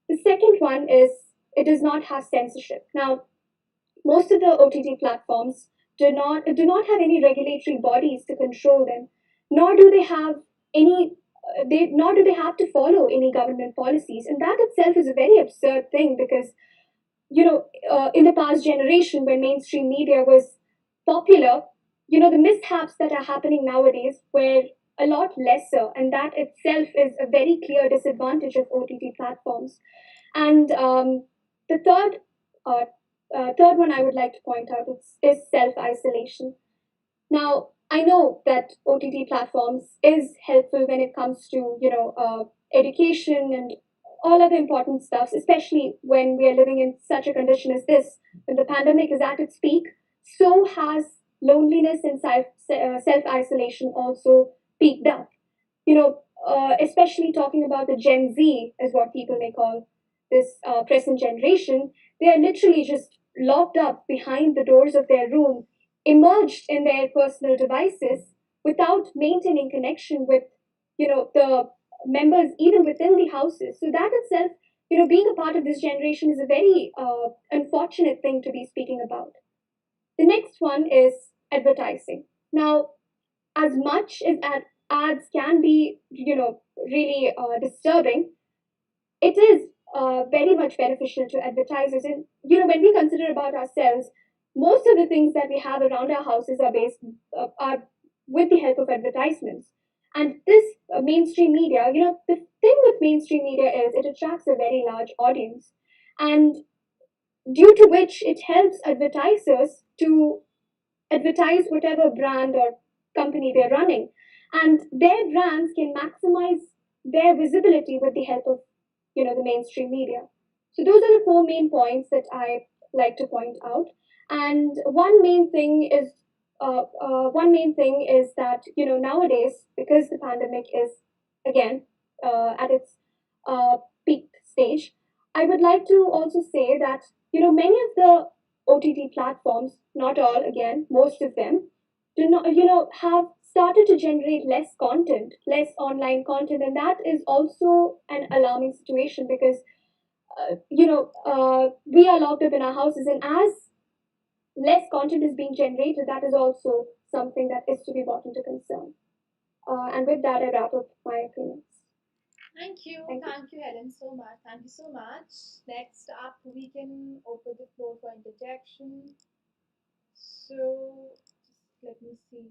The second one is, it does not have censorship. Now, most of the OTT platforms do not have any regulatory bodies to control them, nor do they have any nor do they have to follow any government policies, and that itself is a very absurd thing, because in the past generation, when mainstream media was popular, the mishaps that are happening nowadays were a lot lesser, and that itself is a very clear disadvantage of OTT platforms. And the uh, third one I would like to point out is self isolation. Now, I know that OTT platforms is helpful when it comes to education and all other important stuff, especially when we are living in such a condition as this, when the pandemic is at its peak. So has loneliness and self isolation also peaked up. Especially talking about the Gen Z, as what people may call this present generation, they are literally just locked up behind the doors of their room, immersed in their personal devices, without maintaining connection with, the members even within the houses. So that itself, being a part of this generation is a very unfortunate thing to be speaking about. The next one is advertising. Now, as much as ads can be, really disturbing, it is very much beneficial to advertisers. And when we consider about ourselves, most of the things that we have around our houses are with the help of advertisements. And this mainstream media, the thing with mainstream media is it attracts a very large audience, and due to which it helps advertisers to advertise whatever brand or company they're running, and their brands can maximize their visibility with the help of the mainstream media. So those are the four main points that I like to point out. And one main thing is that nowadays, because the pandemic is again at its uh, peak stage, I would like to also say that many of the OTT platforms, not all, again, most of them, do not have started to generate less content, less online content, and that is also an alarming situation because we are locked up in our houses, and as less content is being generated, that is also something that is to be brought into concern. And with that, I wrap up my opinions. Thank you. Thank you. Thank you, Helen, so much. Thank you so much. Next up, we can open the floor for interjection. So, just let me see.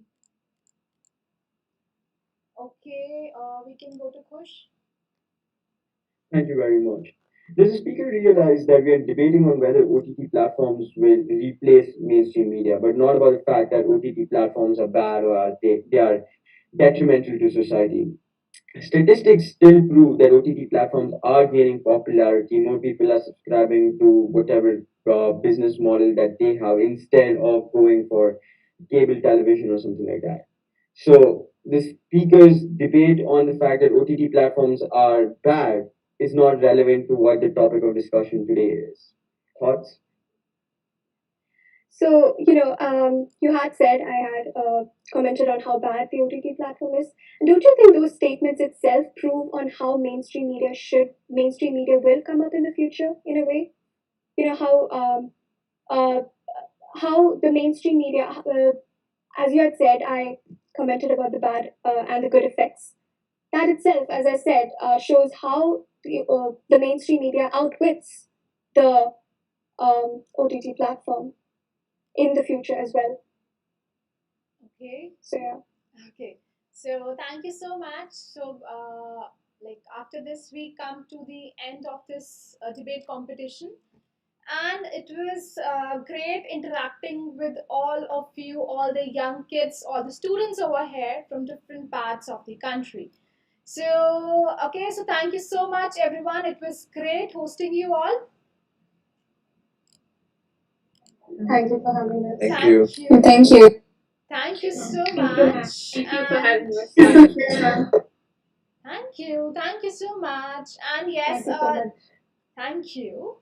Okay, we can go to Kush. Thank you very much. Does the speaker realize that we are debating on whether OTT platforms will replace mainstream media, but not about the fact that OTT platforms are bad or they are detrimental to society? Statistics still prove that OTT platforms are gaining popularity. More people are subscribing to whatever business model that they have instead of going for cable television or something like that. So the speaker's debate on the fact that OTT platforms are bad is not relevant to what the topic of discussion today is. Thoughts? So, you had said I had commented on how bad the OTT platform is. And don't you think those statements itself prove on how mainstream media will come up in the future in a way? You know uh, how the mainstream media, as you had said, I commented about the bad and the good effects. That itself, as I said, shows how the mainstream media outwits the OTT platform in the future as well. Okay. So yeah. Okay. So thank you so much. So like after this, we come to the end of this debate competition, and it was great interacting with all of you, all the young kids, all the students over here from different parts of the country. So okay, so thank you so much, everyone. It was great hosting you all. Thank you for having us. Thank Thank you. you. Thank you. Thank you so Thank you, ma'am. much. Thank you for having us. Thank you. Thank you so much. And yes, Thank you so much. thank you.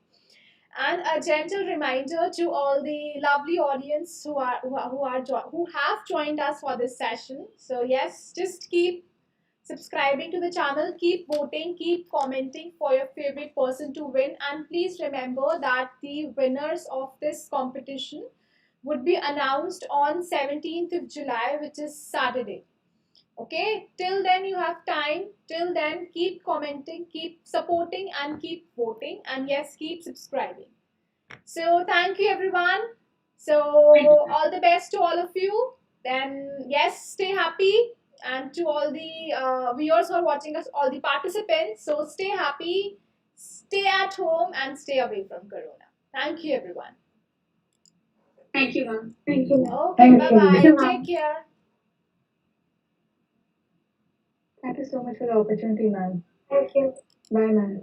And a gentle reminder to all the lovely audience who have joined us for this session. So yes, just keep subscribing to the channel, keep voting, keep commenting for your favorite person to win, and please remember that the winners of this competition would be announced on 17th of July, which is Saturday. Okay, till then you have time. Till then, keep commenting, keep supporting, and keep voting, and yes, keep subscribing. So thank you, everyone. So all the best to all of you. Then yes, stay happy, and to all the viewers who are watching us, all the participants. So stay happy, stay at home, and stay away from Corona. Thank you, everyone. Thank you, ma'am. Thank you, ma'am. Okay, Thank bye you, bye. ma'am. Take care. Thank you so much for the opportunity, ma'am. Thank you. Bye, ma'am.